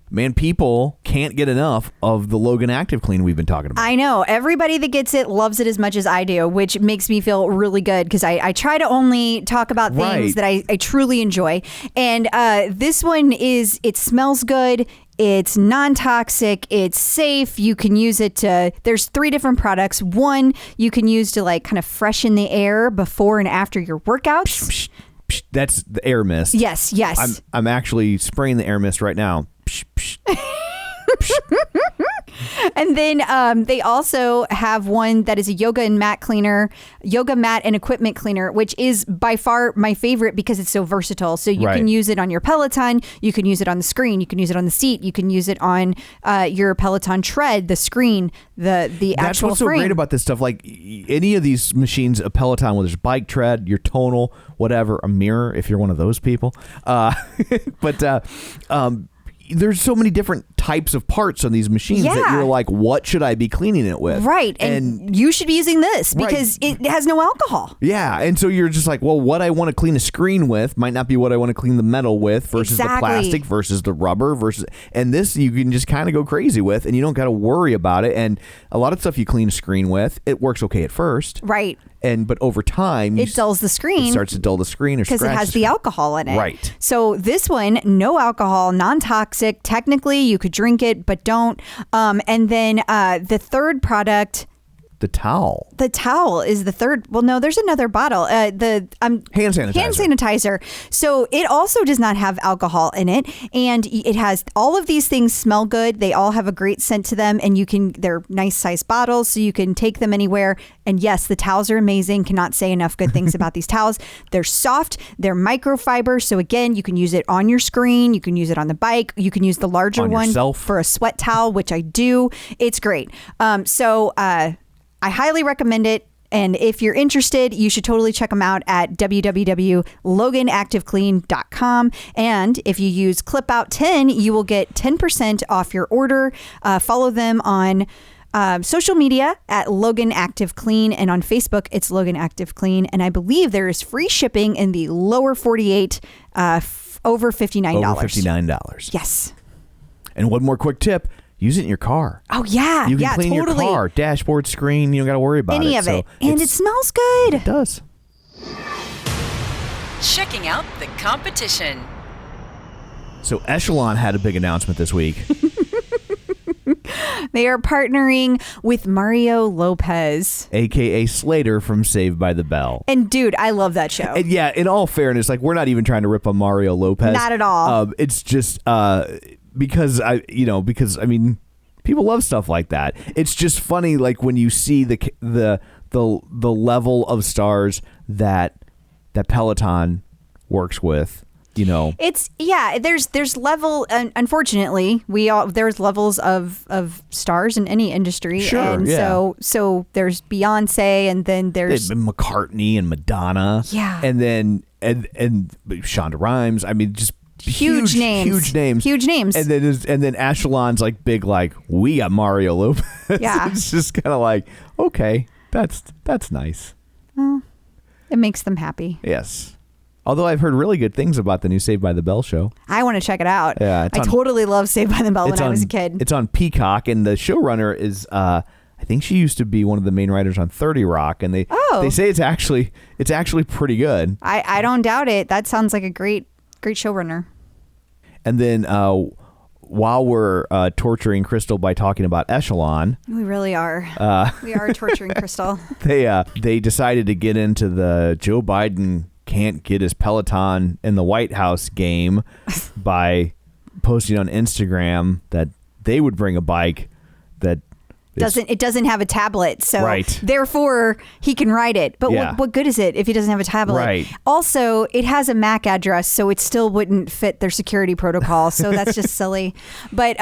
Man, people can't get enough of the Logan Active Clean we've been talking about. I know. Everybody that gets it loves it as much as I do, which makes me feel really good because I try to only talk about things that I truly enjoy. And this one it smells good. It's non-toxic. It's safe. You can use it there's 3 different products. One, you can use to like kind of freshen the air before and after your workouts. That's the air mist. Yes. I'm actually spraying the air mist right now. And then they also have one that is a yoga mat and equipment cleaner, which is by far my favorite because it's so versatile. So you can use it on your Peloton, you can use it on the screen, you can use it on the seat, you can use it on your Peloton tread, the screen, the actual That's what's so frame. great about this stuff. Like any of these machines, a Peloton, whether it's bike tread, your tonal, whatever, a mirror, if you're one of those people. There's so many different types of parts on these machines that you're like, what should I be cleaning it with? Right. And you should be using this because it has no alcohol. Yeah. And so you're just like, well, what I want to clean a screen with might not be what I want to clean the metal with versus the plastic versus the rubber and this you can just kind of go crazy with and you don't got to worry about it. And a lot of stuff you clean a screen with, it works okay at first. Right. But over time, it dulls the screen. It starts to dull the screen or because it has the alcohol in it. Right. So this one, no alcohol, non-toxic. Technically, you could drink it, but don't. And then the third product. The towel. The towel is the third. Well, no, there's another bottle. Hand sanitizer. Hand sanitizer. So it also does not have alcohol in it, and it has all of these things smell good. They all have a great scent to them, and they're nice sized bottles, so you can take them anywhere. And yes, the towels are amazing. Cannot say enough good things about these towels. They're soft. They're microfiber. So again, you can use it on your screen. You can use it on the bike. You can use the larger on one yourself. For a sweat towel, which I do. It's great. I highly recommend it. And if you're interested, you should totally check them out at www.loganactiveclean.com. And if you use ClipOut10, you will get 10% off your order. Follow them on social media at Logan Active Clean, and on Facebook, it's Logan Active Clean. And I believe there is free shipping in the lower 48, over $59. Over $59. Yes. And one more quick tip. Use it in your car. Oh, yeah. You can clean totally. your car, dashboard, screen. You don't got to worry about any of it. And it smells good. It does. Checking out the competition. So Echelon had a big announcement this week. They are partnering with Mario Lopez, a.k.a. Slater from Saved by the Bell. And dude, I love that show. And yeah, in all fairness, like we're not even trying to rip on Mario Lopez. Not at all. It's just because people love stuff like that. It's just funny, like when you see the level of stars that Peloton works with. There's level. Unfortunately, there's levels of stars in any industry. Sure, and yeah. So there's Beyonce, and then there's McCartney and Madonna. Yeah. And then and Shonda Rhimes. I mean, just huge names. And then Echelon's like big, like, we got Mario Lopez. Yeah. It's just kind of like, okay, that's nice. Well, it makes them happy. Yes. Although I've heard really good things about the new Saved by the Bell show. I want to check it out. Yeah, I totally loved Saved by the Bell when I was a kid. It's on Peacock, and the showrunner is, I think she used to be one of the main writers on 30 Rock, and they say it's actually pretty good. I don't doubt it. That sounds like a great showrunner. And then while we're torturing Crystal by talking about Echelon, we really are. We are torturing Crystal. They decided to get into the Joe Biden can't get his Peloton in the White House game by posting on Instagram that they would bring a bike that doesn't have a tablet, so right. Therefore he can ride it. But what good is it if he doesn't have a tablet? Right. Also, it has a MAC address, so it still wouldn't fit their security protocol. So that's just silly. But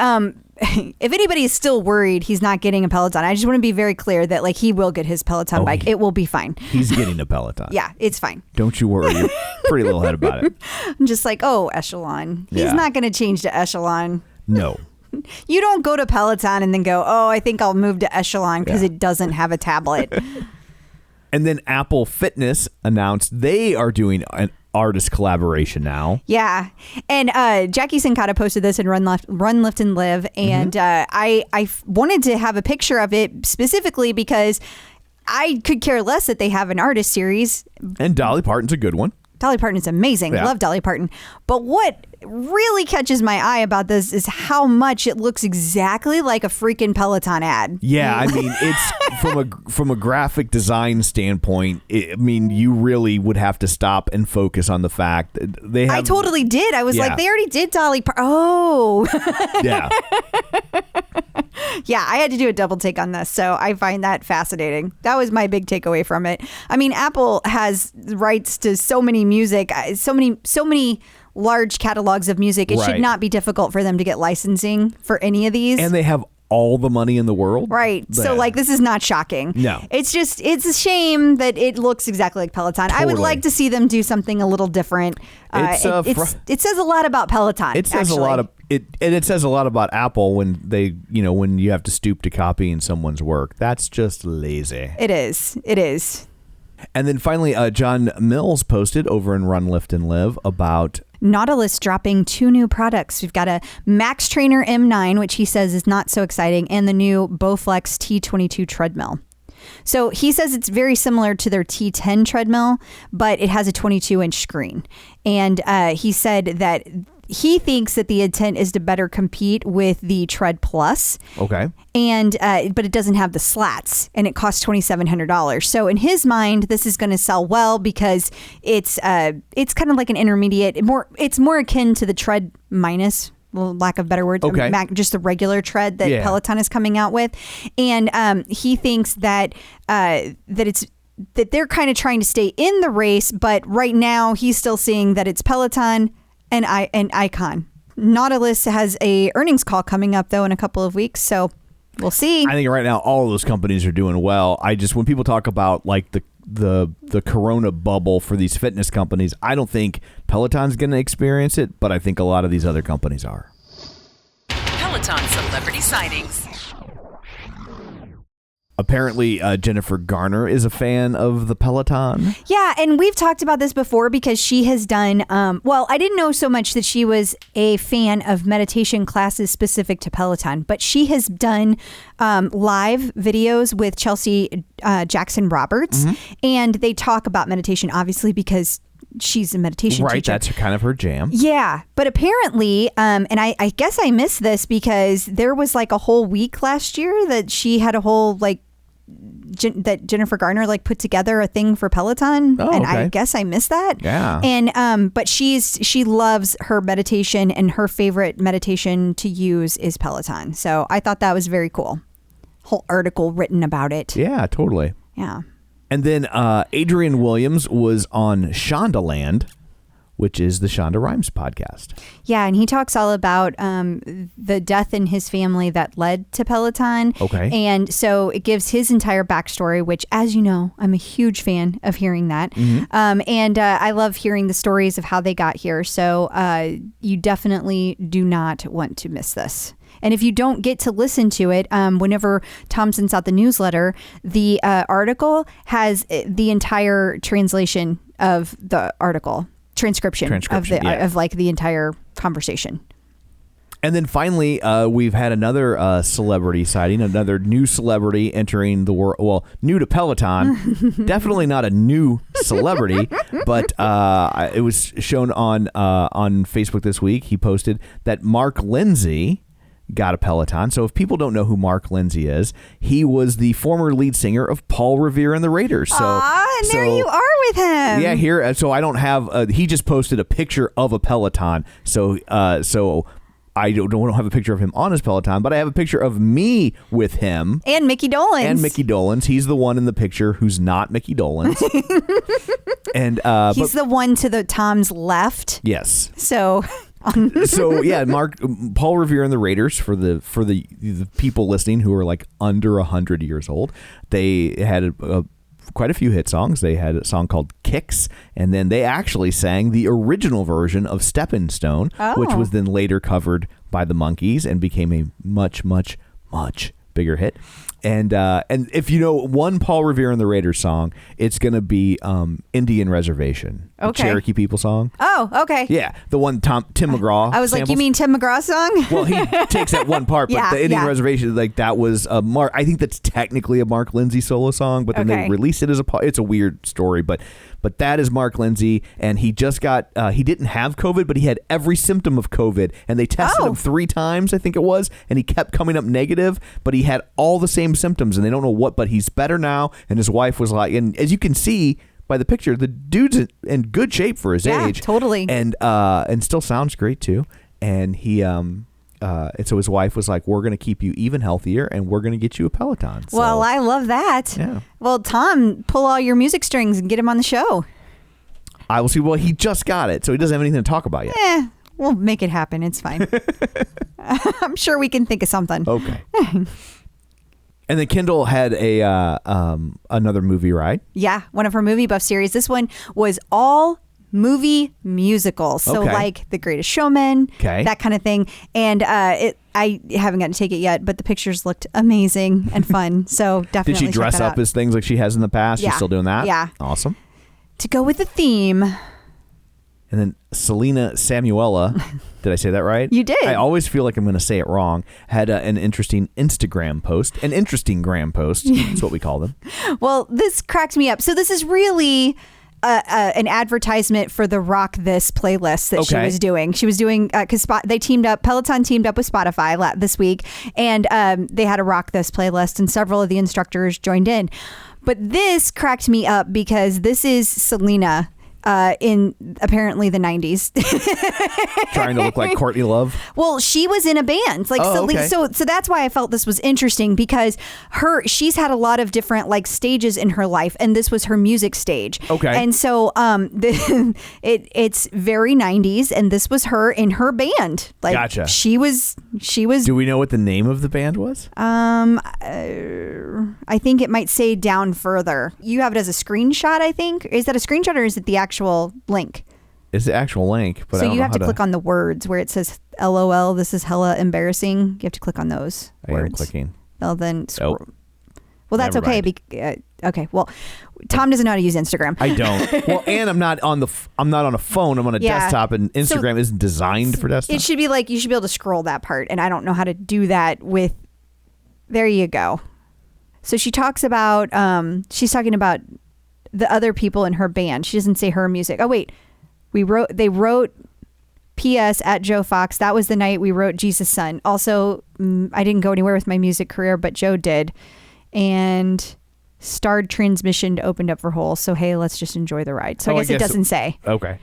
if anybody is still worried he's not getting a Peloton, I just want to be very clear that he will get his Peloton bike. It will be fine. He's getting a Peloton. Yeah, it's fine. Don't you worry. You're pretty little head about it. I'm just like, Echelon. He's not going to change to Echelon. No. You don't go to Peloton and then go, I think I'll move to Echelon because it doesn't have a tablet. And then Apple Fitness announced they are doing an artist collaboration now. Yeah. And Jackie Sincata posted this in Run, Lift, and Live. And I wanted to have a picture of it specifically because I could care less that they have an artist series. And Dolly Parton's a good one. Dolly Parton is amazing. Yeah. Love Dolly Parton. But what really catches my eye about this is how much it looks exactly like a freaking Peloton ad. Yeah, I mean, it's from a graphic design standpoint. You really would have to stop and focus on the fact that they have. I totally did. I was like, they already did Dolly Parton. Yeah. Yeah, I had to do a double take on this, so I find that fascinating. That was my big takeaway from it. I mean, Apple has rights to so many music, so many large catalogs of music. It should not be difficult for them to get licensing for any of these. And they have all the money in the world. Right. So this is not shocking. No. It's a shame that it looks exactly like Peloton. Totally. I would like to see them do something a little different. It says a lot about Peloton. It says a lot of it says a lot about Apple when when you have to stoop to copying someone's work. That's just lazy. It is. And then finally, John Mills posted over in Run, Lift, and Live about Nautilus dropping 2 new products. We've got a Max Trainer M9, which he says is not so exciting, and the new Bowflex T22 treadmill. So he says it's very similar to their T10 treadmill, but it has a 22-inch screen. And he said that he thinks that the intent is to better compete with the Tread Plus. Okay. And but it doesn't have the slats, and it costs $2,700. So in his mind, this is going to sell well because it's kind of like an intermediate. It's more akin to the Tread Minus, lack of better words. Okay. Just the regular tread that Peloton is coming out with, and he thinks that that they're kind of trying to stay in the race, but right now he's still seeing that it's Peloton and Icon. Nautilus has a earnings call coming up though in a couple of weeks, so we'll see. I think right now all of those companies are doing well. When people talk about like the Corona bubble for these fitness companies, I don't think Peloton's going to experience it, but I think a lot of these other companies are. Peloton celebrity sightings. Apparently, Jennifer Garner is a fan of the Peloton. Yeah, and we've talked about this before because she has done, I didn't know so much that she was a fan of meditation classes specific to Peloton, but she has done live videos with Chelsea Jackson Roberts, and they talk about meditation, obviously, because she's a meditation teacher. Right, that's kind of her jam. Yeah, but apparently, and I guess I missed this because there was like a whole week last year that she had a whole that Jennifer Garner put together a thing for Peloton, and okay. I guess I missed that. Yeah. And but she loves her meditation, and her favorite meditation to use is Peloton. So I thought that was very cool. Whole article written about it. Yeah, totally. Yeah. And then Adrian Williams was on Shondaland which is the Shonda Rhimes podcast. Yeah, and he talks all about the death in his family that led to Peloton. Okay. And so it gives his entire backstory, which, as you know, I'm a huge fan of hearing that. And I love hearing the stories of how they got here. So you definitely do not want to miss this. And if you don't get to listen to it, whenever Tom sends out the newsletter, the article has the entire translation of the article. Transcription of like the entire conversation. And then finally, we've had another celebrity sighting, another new celebrity entering the world. Well, new to Peloton, definitely not a new celebrity, but it was shown on Facebook this week. He posted that Mark Lindsay got a Peloton. So if people don't know who Mark Lindsay is, he was the former lead singer of Paul Revere and the Raiders. And there you are with him. Yeah, here. So I don't have. He just posted a picture of a Peloton. So I don't have a picture of him on his Peloton, but I have a picture of me with him and Mickey Dolenz. He's the one in the picture who's not Mickey Dolenz. And he's the one to the Tom's left. Yes. So yeah, Paul Revere and the Raiders, for the people listening who are like under 100 years old, they had quite a few hit songs. They had a song called Kicks, and then they actually sang the original version of Steppin' Stone, which was then later covered by the Monkees and became a much, much, much bigger hit. And if you know one Paul Revere and the Raiders song, it's going to be Indian Reservation, the Cherokee people song. Oh, okay. Yeah, the one Tim McGraw. I was samples. like, you mean Tim McGraw's song? Well, he takes that one part, but the Indian Reservation, like that was a Mark. I think that's technically a Mark Lindsay solo song, but then they released it as it's a weird story, but that is Mark Lindsay, and he just got, he didn't have COVID, but he had every symptom of COVID, and they tested him 3 times, I think it was, and he kept coming up negative, but he had all the same symptoms, and they don't know what, but he's better now, and his wife was like, and as you can see by the picture, the dude's in good shape for his age. Totally. And still sounds great too, and he, and so his wife was like, we're going to keep you even healthier, and we're going to get you a Peloton. So, well, I love that. Yeah. Well, Tom, pull all your music strings and get him on the show. I will see. Well, he just got it, so he doesn't have anything to talk about yet. We'll make it happen. It's fine. I'm sure we can think of something. Okay. And then Kendall had another movie ride. Yeah, one of her movie buff series. This one was all movie musicals, so like The Greatest Showman, that kind of thing. And I haven't gotten to take it yet, but the pictures looked amazing and fun. So definitely. Did she dress up as things like she has in the past? Yeah. She's still doing that? Yeah. Awesome. To go with the theme. And then Selena Samuela, did I say that right? You did. I always feel like I'm going to say it wrong. Had an interesting Instagram post, an interesting gram post. That's what we call them. Well, this cracked me up. So this is really an advertisement for the Rock This playlist that she was doing. She was doing, because Peloton teamed up with Spotify this week, and they had a Rock This playlist, and several of the instructors joined in. But this cracked me up because this is Selena in apparently the 90s. Trying to look like Courtney Love. Well, she was in a band. Like so that's why I felt this was interesting, because she's had a lot of different like stages in her life, and this was her music stage. Okay. And so it's very 90s, and this was her in her band. Like, gotcha. She was Do we know what the name of the band was? I think it might say Down Further. You have it as a screenshot, I think. Is that a screenshot or is it the actual link? It's the actual link, but so you have to click on the words where it says LOL, this is hella embarrassing. You have to click on those words. I am clicking. Well, then scroll. Oh. Well, that's okay. Okay. Well, Tom doesn't know how to use Instagram. I don't. Well, and I'm not on a phone. I'm on a desktop, and Instagram isn't designed for desktop. It should be like you should be able to scroll that part, and I don't know how to do that with. There you go. So she talks about. She's talking about the other people in her band. She doesn't say her music. Oh wait, They wrote. P.S. at Joe Fox. That was the night we wrote Jesus Son. Also, I didn't go anywhere with my music career, but Joe did. And starred Transmission opened up for Hole. So, hey, let's just enjoy the ride. So I guess it doesn't say. Okay.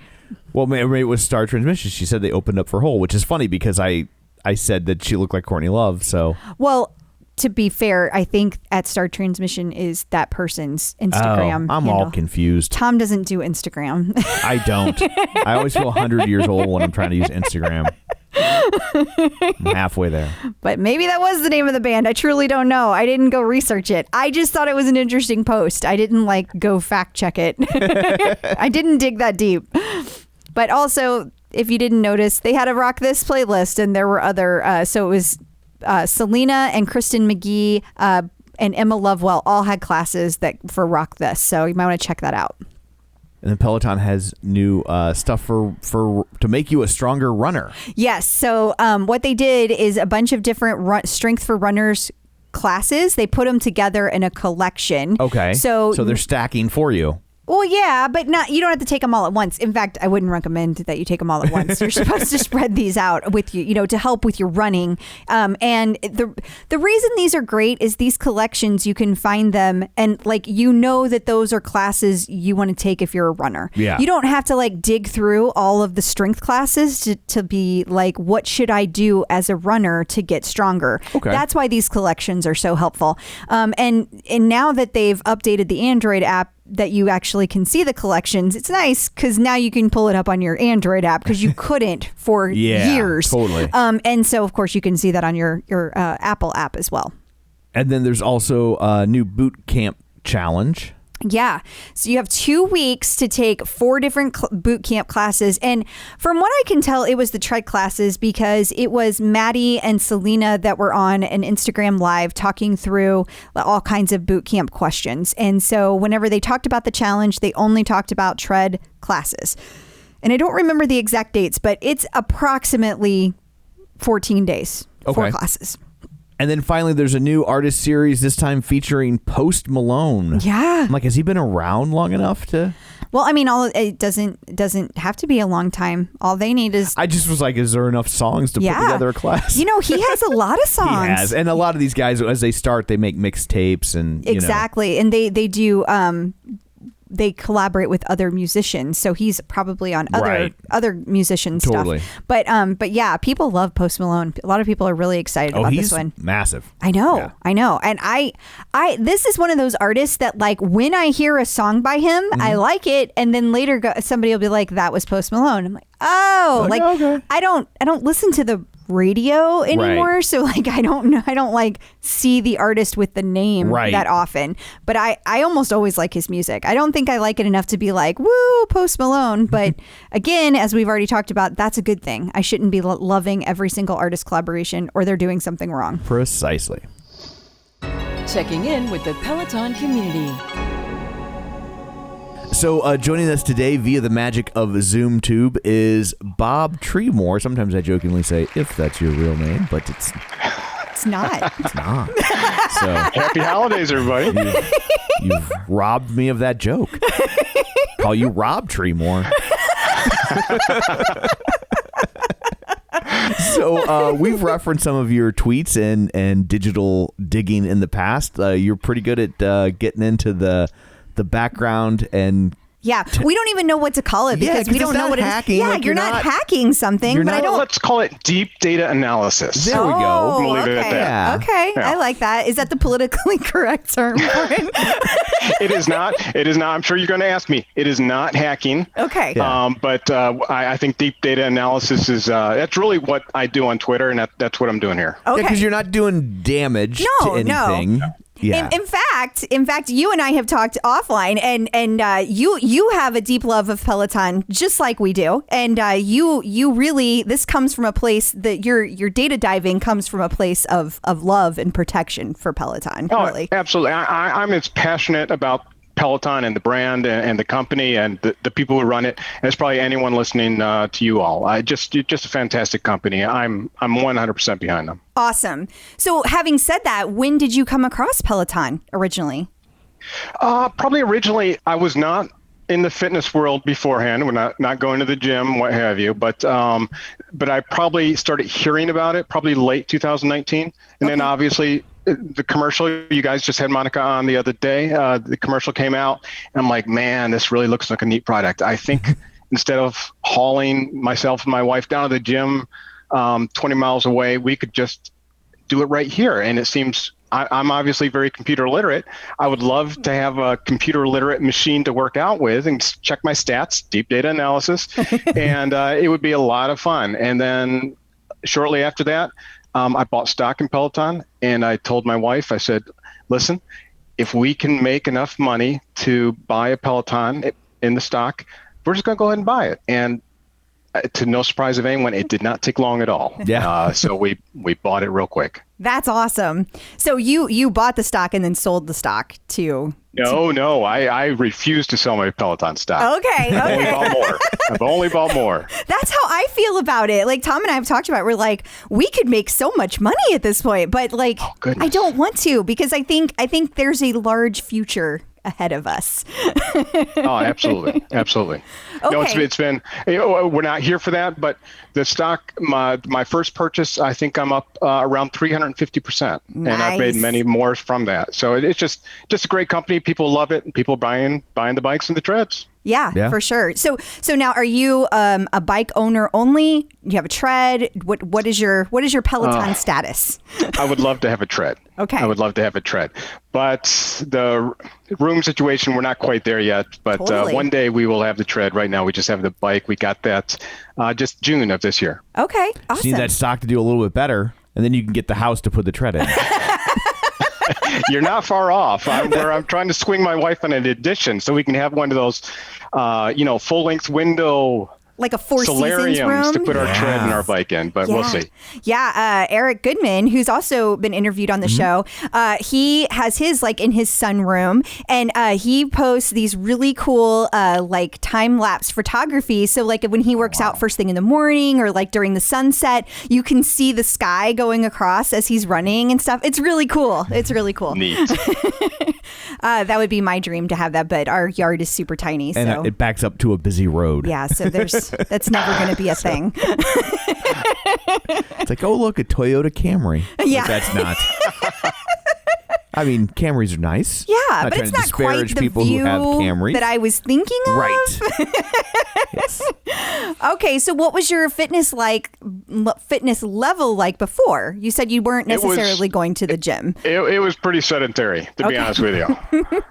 Well, maybe it was Star Transmission. She said they opened up for Hole, which is funny because I said that she looked like Courtney Love. So. Well, to be fair, I think at Star Transmission is that person's Instagram. I'm handle. all confused. Tom doesn't do Instagram. I don't. I always feel 100 years old when I'm trying to use Instagram. I'm halfway there. But maybe that was the name of the band. I truly don't know. I didn't go research it. I just thought it was an interesting post. I didn't go fact check it. I didn't dig that deep. But also, if you didn't notice, they had a Rock This playlist, and there were other. So it was Selena and Kristen McGee and Emma Lovewell all had classes for Rock This. So you might want to check that out. And then Peloton has new stuff to make you a stronger runner. Yes. So what they did is a bunch of different strength for runners classes. They put them together in a collection. Okay. So they're stacking for you. Well, yeah, but you don't have to take them all at once. In fact, I wouldn't recommend that you take them all at once. You're supposed to spread these out with you, to help with your running. And the reason these are great is these collections, you can find them and that those are classes you want to take if you're a runner. Yeah. You don't have to dig through all of the strength classes to be what should I do as a runner to get stronger? Okay. That's why these collections are so helpful. And now that they've updated the Android app, that you actually can see the collections. It's nice because now you can pull it up on your Android app because you couldn't for years. Totally. And so, of course, you can see that on your Apple app as well. And then there's also a new boot camp challenge. Yeah. So you have 2 weeks to take 4 different boot camp classes. And from what I can tell, it was the tread classes because it was Maddie and Selena that were on an Instagram Live talking through all kinds of boot camp questions. And so whenever they talked about the challenge, they only talked about tread classes. And I don't remember the exact dates, but it's approximately 14 days, 4 classes. And then finally, there's a new artist series, this time featuring Post Malone. Yeah. I'm like, has he been around long enough to... Well, I mean, it doesn't have to be a long time. All they need is... I just was like, is there enough songs to put together a class? He has a lot of songs. He has. And a lot of these guys, as they start, they make mixtapes and, Exactly. And they do... they collaborate with other musicians, so he's probably on other musician totally. Stuff. But yeah, people love Post Malone. A lot of people are really excited about this one. Massive. I know. And I this is one of those artists that when I hear a song by him, I like it, and then later somebody will be like, "That was Post Malone." I'm like, "Oh, okay. I don't listen to the radio anymore, so I don't see the artist with the name that often, but I almost always like his music. I don't think I like it enough to be like, woo, Post Malone, but again, as we've already talked about, that's a good thing. I shouldn't be loving every single artist collaboration or they're doing something wrong. Precisely. Checking in with the Peloton community. So joining us today via the magic of ZoomTube is Bob Treemore. Sometimes I jokingly say, if that's your real name, but it's not. It's not. So happy holidays, everybody. You've robbed me of that joke. Call you Rob Treemore. So we've referenced some of your tweets and digital digging in the past. You're pretty good at getting into the background and yeah, we don't even know what to call it because we don't know what hacking. it is. Yeah, you're not hacking something, but I don't. Let's call it deep data analysis. There we go. We'll leave it at that. Okay, Yeah. I like that. Is that the politically correct term for it? It is not. It is not. I'm sure you're going to ask me. It is not hacking. Okay. Yeah. But I think deep data analysis is that's really what I do on Twitter, and that's what I'm doing here. Okay. Because you're not doing damage to anything. No. Yeah. In fact, you and I have talked offline, and you have a deep love of Peloton, just like we do, and you really, this comes from a place that your data diving comes from a place of love and protection for Peloton. Oh, really, absolutely. I'm as passionate about Peloton and the brand and the company and the people who run it as probably anyone listening to you all. Just a fantastic company. I'm 100% behind them. Awesome. So having said that, when did you come across Peloton originally? Probably originally I was not in the fitness world beforehand. We're not going to the gym, what have you. But I probably started hearing about it probably late 2019, and then obviously the commercial, you guys just had Monica on the other day. The commercial came out, and I'm like, man, this really looks like a neat product. I think instead of hauling myself and my wife down to the gym 20 miles away, we could just do it right here. And it seems I'm obviously very computer literate. I would love to have a computer literate machine to work out with and check my stats, deep data analysis, and it would be a lot of fun. And then shortly after that, I bought stock in Peloton, and I told my wife, I said, listen, if we can make enough money to buy a Peloton in the stock, we're just going to go ahead and buy it. And to no surprise of anyone, it did not take long at all. Yeah. So we bought it real quick. That's awesome. So you bought the stock and then sold the stock to... No, I refuse to sell my Peloton stock. Okay. I've only bought more. That's how I feel about it. Like Tom and I have talked about, we're like, we could make so much money at this point, but like, I don't want to, because I think there's a large future ahead of us. Oh, absolutely. Okay. No, it's been, we're not here for that, but the stock, my first purchase, I think I'm up around 350%. And I've made many more from that. So it's just a great company. People love it, and people buying the bikes and the treads. Yeah, for sure. So now, are you a bike owner only? Do you have a tread? What is your Peloton status? I would love to have a tread. Okay. I would love to have a tread, but the room situation, we're not quite there yet. But one day we will have the tread. Right now, we just have the bike. We got that just June of this year. Okay, awesome. Just need that stock to do a little bit better, and then you can get the house to put the tread in. You're not far off. I'm trying to swing my wife on an addition so we can have one of those, full-length window, like a Four Seasons room to put our tread and our bike in, but we'll see. Yeah, Eric Goodman, who's also been interviewed on the show, he has his like in his sunroom, and he posts these really cool like time-lapse photography. So like when he works out first thing in the morning or like during the sunset, you can see the sky going across as he's running and stuff. It's really cool. Neat. That would be my dream to have that, but our yard is super tiny. And so it backs up to a busy road. Yeah, so that's never going to be a thing. It's like, oh, look, a Toyota Camry. Yeah. But that's not. I mean, Camrys are nice. Yeah, but it's not quite the people view who have Camrys. that I was thinking of. Right. Yes. Okay, so what was your fitness level like before? You said you weren't necessarily going to the gym. It was pretty sedentary, to be honest with you.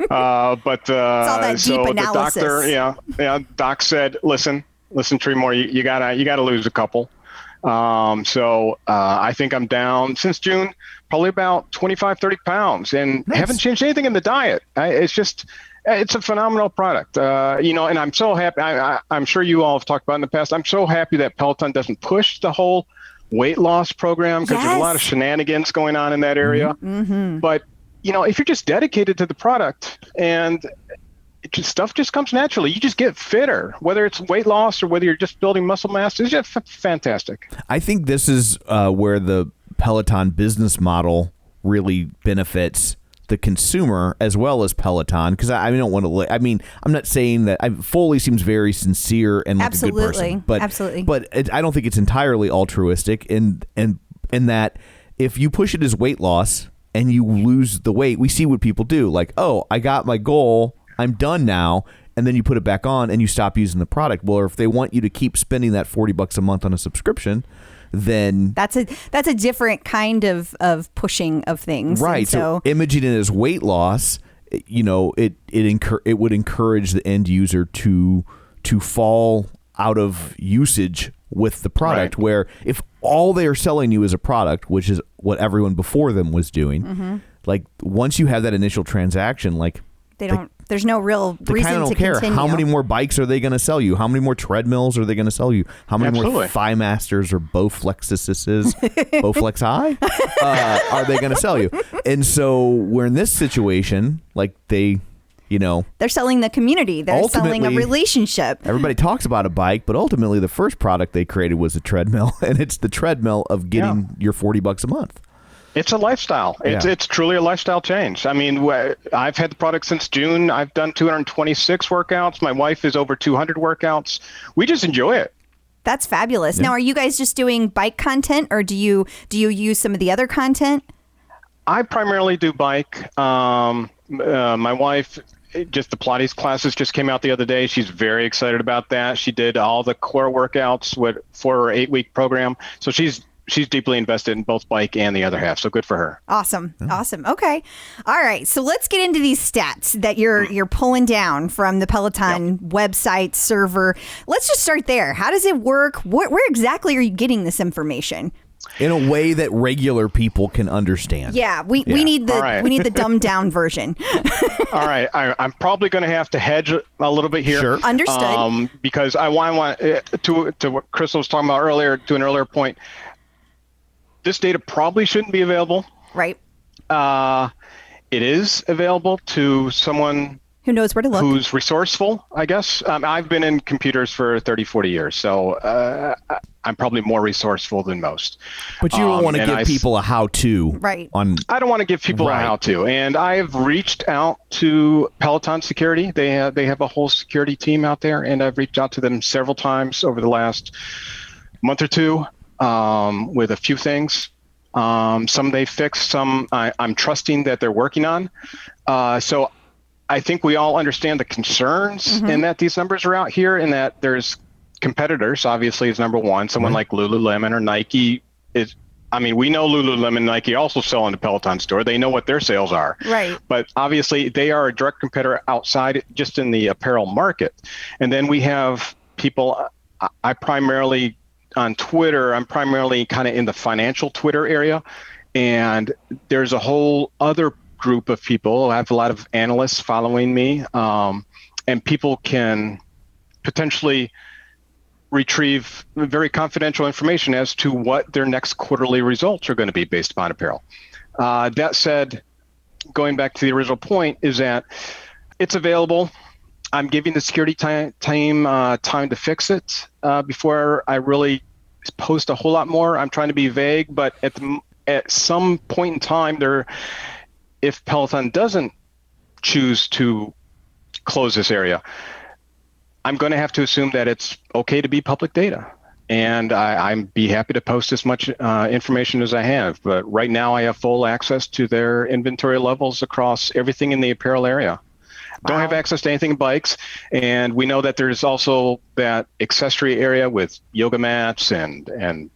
But it's all that deep analysis. The doctor, doc said, listen, Treemore, you gotta lose a couple. So I think I'm down since June, probably about 25, 30 pounds, and haven't changed anything in the diet. It's a phenomenal product, and I'm so happy. I'm sure you all have talked about in the past. I'm so happy that Peloton doesn't push the whole weight loss program, because there's a lot of shenanigans going on in that area. Mm-hmm. But, if you're just dedicated to the product and stuff just comes naturally, you just get fitter, whether it's weight loss or whether you're just building muscle mass. It's just fantastic. I think this is where the Peloton business model really benefits the consumer as well as Peloton, because I don't want to. I'm not saying that. Foley seems very sincere and like a good person, but I don't think it's entirely altruistic in that if you push it as weight loss and you lose the weight, we see what people do. Like, oh, I got my goal, I'm done now. And then you put it back on and you stop using the product. Well, if they want you to keep spending that $40 a month on a subscription, then that's a different kind of pushing of things. Right. So imaging it as weight loss, it would encourage the end user to fall out of usage with the product. Right. Where if all they are selling you is a product, which is what everyone before them was doing, like once you have that initial transaction, like there's no real reason don't to care. continue. How many more bikes are they going to sell you? How many more treadmills are they going to sell you? How many more Thigh Masters or Bowflexes, Bowflexi are they going to sell you? And so we're in this situation, like they're selling the community. They're selling a relationship. Everybody talks about a bike, but ultimately the first product they created was a treadmill, and it's the treadmill of getting your $40 a month. It's a lifestyle. It's truly a lifestyle change. I mean, I've had the product since June. I've done 226 workouts. My wife is over 200 workouts. We just enjoy it. That's fabulous. Yeah. Now, are you guys just doing bike content, or do you use some of the other content? I primarily do bike. My wife, just the Pilates classes just came out the other day. She's very excited about that. She did all the core workouts for her 8-week program. So she's she's deeply invested in both bike and the other half. So good for her. Awesome. Awesome. Okay. All right. So let's get into these stats that you're pulling down from the Peloton website server. Let's just start there. How does it work? Where exactly are you getting this information? In a way that regular people can understand. Yeah, we need the dumbed down version. All right, I'm probably going to have to hedge a little bit here. Sure. Understood. Because I want to what Crystal was talking about earlier, to an earlier point. This data probably shouldn't be available. Right. It is available to someone who knows where to look, who's resourceful, I guess. I've been in computers for 30, 40 years, so I'm probably more resourceful than most. But you don't want to give people a how-to. Right. I don't want to give people a how-to. And I've reached out to Peloton Security. They have a whole security team out there, and I've reached out to them several times over the last month or two with a few things. Some they fixed, some I'm trusting that they're working on. So I think we all understand the concerns in that these numbers are out here, and that there's competitors, obviously, is number one. Someone like Lululemon or Nike is, we know Lululemon and Nike also sell in the Peloton store. They know what their sales are. Right. But obviously they are a direct competitor outside just in the apparel market. And then we have people, I primarily on Twitter, I'm primarily kind of in the financial Twitter area. And there's a whole other group of people. I have a lot of analysts following me, and people can potentially retrieve very confidential information as to what their next quarterly results are going to be based upon apparel. That said, going back to the original point, is that it's available. I'm giving the security team time to fix it before I really post a whole lot more. I'm trying to be vague, but at some point in time, if Peloton doesn't choose to close this area, I'm going to have to assume that it's okay to be public data. And I'd be happy to post as much information as I have. But right now I have full access to their inventory levels across everything in the apparel area. Don't have access to anything in bikes. And we know that there's also that accessory area with yoga mats and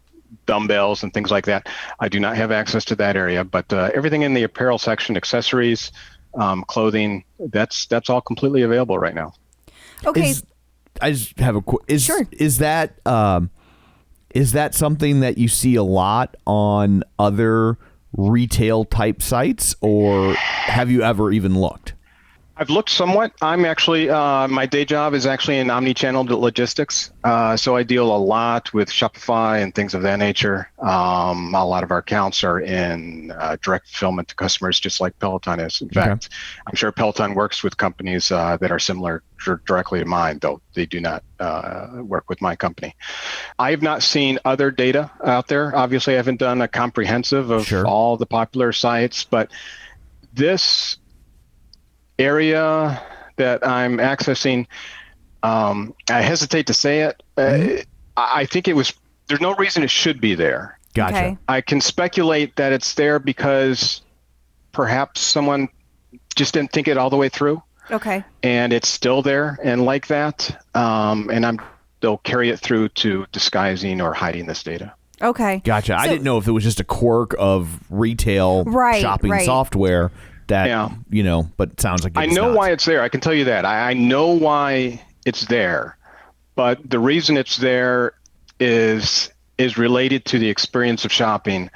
dumbbells and things like that. I do not have access to that area, but everything in the apparel section, accessories, clothing, that's all completely available right now. Okay. I just have a Sure. Is that something that you see a lot on other retail type sites, or have you ever even looked? I've looked somewhat. I'm actually, my day job is actually in omni-channel logistics. So I deal a lot with Shopify and things of that nature. A lot of our accounts are in direct fulfillment to customers, just like Peloton is. In fact, I'm sure Peloton works with companies that are similar directly to mine, though they do not work with my company. I have not seen other data out there. Obviously, I haven't done a comprehensive of all the popular sites, but this area that I'm accessing, I hesitate to say it. I think there's no reason it should be there. Gotcha. Okay. I can speculate that it's there because perhaps someone just didn't think it all the way through. Okay. And it's still there and like that. And they'll carry it through to disguising or hiding this data. Okay. Gotcha. I didn't know if it was just a quirk of retail shopping software. That, but it sounds like it's I know not. why it's there. I can tell you that. I know why it's there. But the reason it's there is related to the experience of shopping.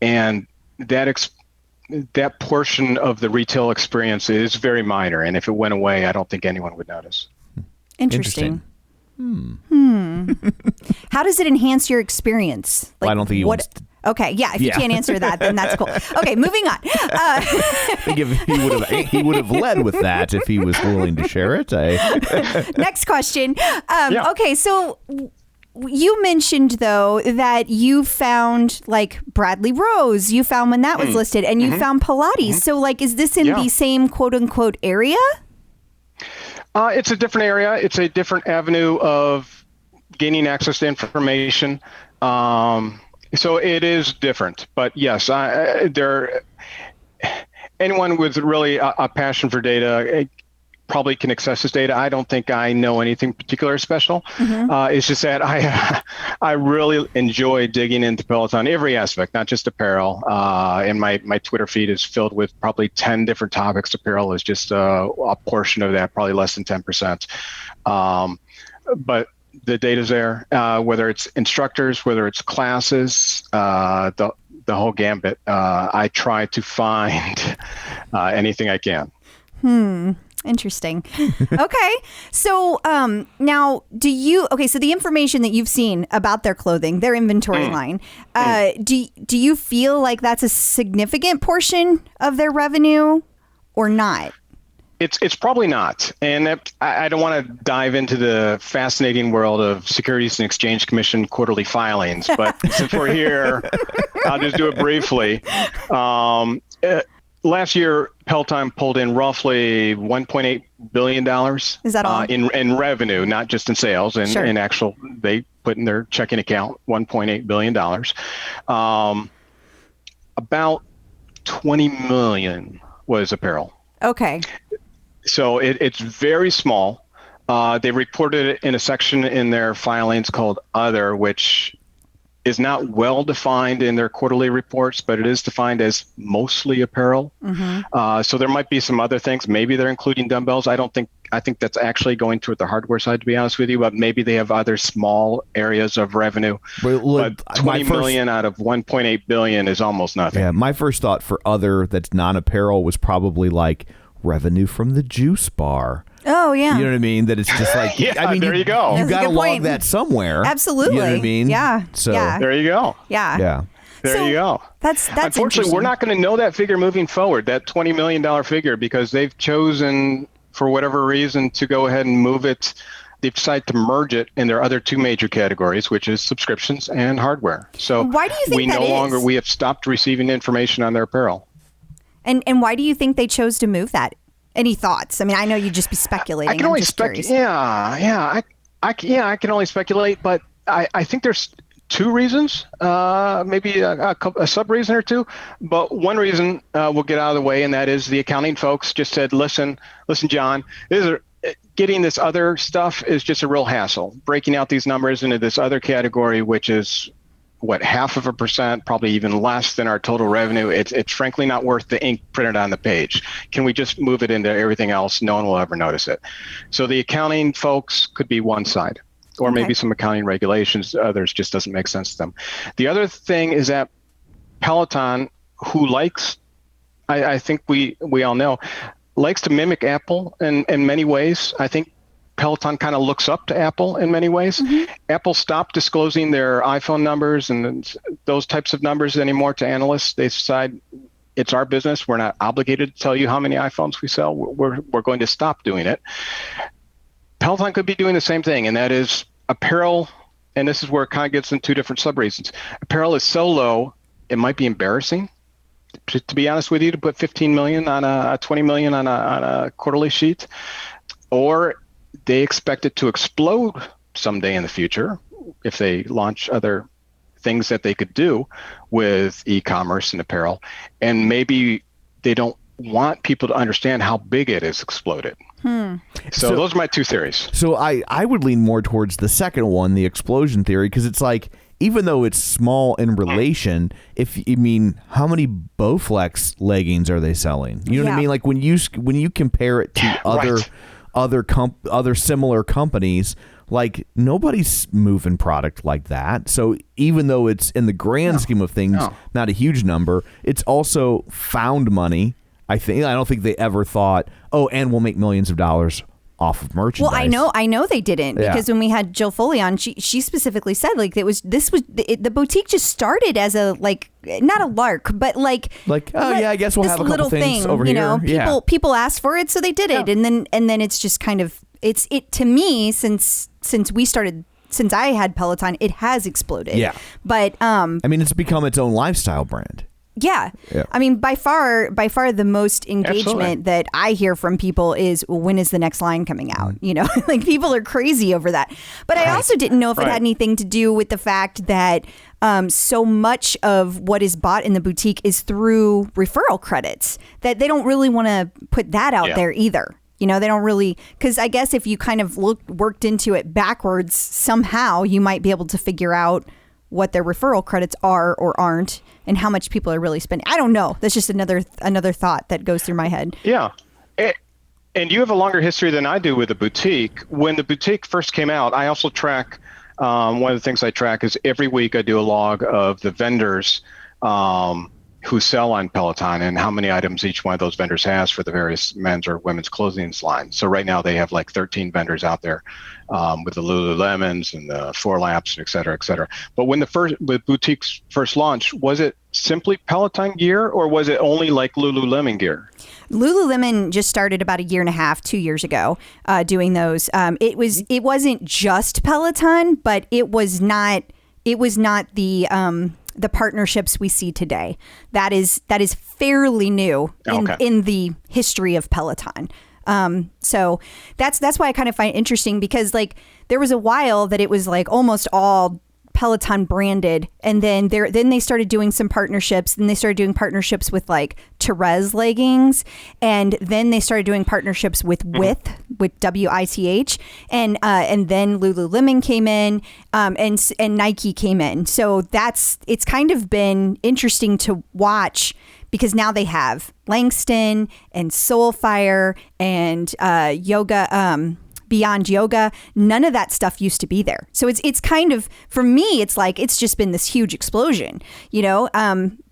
And that portion of the retail experience is very minor. And if it went away, I don't think anyone would notice. Interesting. How does it enhance your experience? Well, I don't think he wants to. Okay, yeah. If you can't answer that, then that's cool. Okay, moving on. I think he would have led with that if he was willing to share it. Next question. Okay, so you mentioned though that you found like Bradley Rose. You found when that was listed, and you found Pilates. So like, is this in the same quote unquote area? It's a different area. It's a different avenue of gaining access to information. So it is different, but yes, anyone with really a passion for data probably can access this data. I don't think I know anything particular special. It's just that I really enjoy digging into Peloton, every aspect, not just apparel. And my Twitter feed is filled with probably 10 different topics. Apparel is just a portion of that, probably less than 10%. But the data's there, whether it's instructors, whether it's classes, the whole gambit. I try to find anything I can. Interesting. Okay. So now so the information that you've seen about their clothing, their inventory line, do you feel like that's a significant portion of their revenue or not? It's probably not. And I don't want to dive into the fascinating world of Securities and Exchange Commission quarterly filings, but since we're here, I'll just do it briefly. Last year, Peloton pulled in roughly $1.8 billion. Is that all? In revenue, not just in sales. And Sure. in actual, they put in their checking account $1.8 billion. About $20 million was apparel. Okay. So it's very small. They reported it in a section in their filings called Other, which is not well defined in their quarterly reports, but it is defined as mostly apparel. So there might be some other things. Maybe they're including dumbbells. I think that's actually going toward the hardware side, to be honest with you, but maybe they have other small areas of revenue. But $20 million out of $1.8 billion is almost nothing. Yeah, my first thought for Other that's non-apparel was probably like revenue from the juice bar. Oh, yeah. You know what I mean? That it's just like, Yeah, I mean, there you go. You That's a got to good log point. that somewhere. Absolutely. You know what I mean? Yeah. So Yeah. There you go. Yeah. There you go. That's Unfortunately, we're not going to know that figure moving forward, that $20 million figure, because they've chosen, for whatever reason, to go ahead and move it. They've decided to merge it in their other two major categories, which is subscriptions and hardware. So Why do you think that is? we have stopped receiving information on their apparel. And why do you think they chose to move that? Any thoughts? I mean, I know you'd just be speculating. I can only speculate. I can only speculate, but I think there's two reasons, maybe a sub reason or two. But one reason we'll get out of the way, and that is the accounting folks just said, listen, John, getting this other stuff is just a real hassle. Breaking out these numbers into this other category, which is what, 0.5%, probably even less than our total revenue. It's frankly not worth the ink printed on the page. Can we just move it into everything else? No one will ever notice it. So the accounting folks could be one side, or maybe some accounting regulations. Others just doesn't make sense to them. The other thing is that Peloton, who likes, I think we all know, likes to mimic Apple in many ways. I think Peloton kind of looks up to Apple in many ways. Apple stopped disclosing their iPhone numbers and those types of numbers anymore to analysts. They decide it's our business. We're not obligated to tell you how many iPhones we sell. We're going to stop doing it. Peloton could be doing the same thing, and that is apparel. And this is where it kind of gets in two different sub-reasons. Apparel is so low, it might be embarrassing, to be honest with you, to put 15 million on a 20 million on a quarterly sheet, or they expect it to explode someday in the future if they launch other things that they could do with e-commerce and apparel. And maybe they don't want people to understand how big it has exploded. So those are my two theories. So I would lean more towards the second one, the explosion theory, because it's like, even though it's small in relation, how many Bowflex leggings are they selling? You know what I mean? Like when you compare it to other similar companies, like nobody's moving product like that. So even though it's in the grand scheme of things, not a huge number, it's also found money. I don't think they ever thought, and we'll make millions of dollars off of merchandise. Well, I know they didn't, because when we had Jill Foley on, she specifically said like the boutique just started as a not a lark, but I guess we'll have a couple things over here. People asked for it, so they did it, and then it's just kind of it to me since I had Peloton, it has exploded. Yeah, but it's become its own lifestyle brand. Yeah. I mean, by far the most engagement that I hear from people is, well, when is the next line coming out? You know, like people are crazy over that. But I also didn't know if it had anything to do with the fact that so much of what is bought in the boutique is through referral credits, that they don't really want to put that out there either. You know, they don't really, because I guess if you kind of worked into it backwards, somehow you might be able to figure out what their referral credits are or aren't and how much people are really spending. I don't know. That's just another thought that goes through my head. Yeah. And you have a longer history than I do with the boutique. When the boutique first came out, I also track, one of the things I track is every week I do a log of the vendors who sell on Peloton and how many items each one of those vendors has for the various men's or women's clothing lines. So right now they have like 13 vendors out there with the Lululemons and the Four Laps, et cetera, et cetera. But when the boutiques first launched, was it simply Peloton gear or was it only like Lululemon gear? Lululemon just started about 2 years ago doing those. It wasn't just Peloton, but it was not the partnerships we see today. That is fairly new in the history of Peloton. So that's why I kind of find it interesting, because like there was a while that it was like almost all Peloton branded, and then they started doing some partnerships, and they started doing partnerships with like Therese leggings, and then they started doing partnerships with WITH, and then Lululemon came in, and Nike came in. So it's kind of been interesting to watch, because now they have Langston and Soulfire and Yoga. Beyond Yoga, none of that stuff used to be there. So it's kind of, for me, it's like it's just been this huge explosion, you know.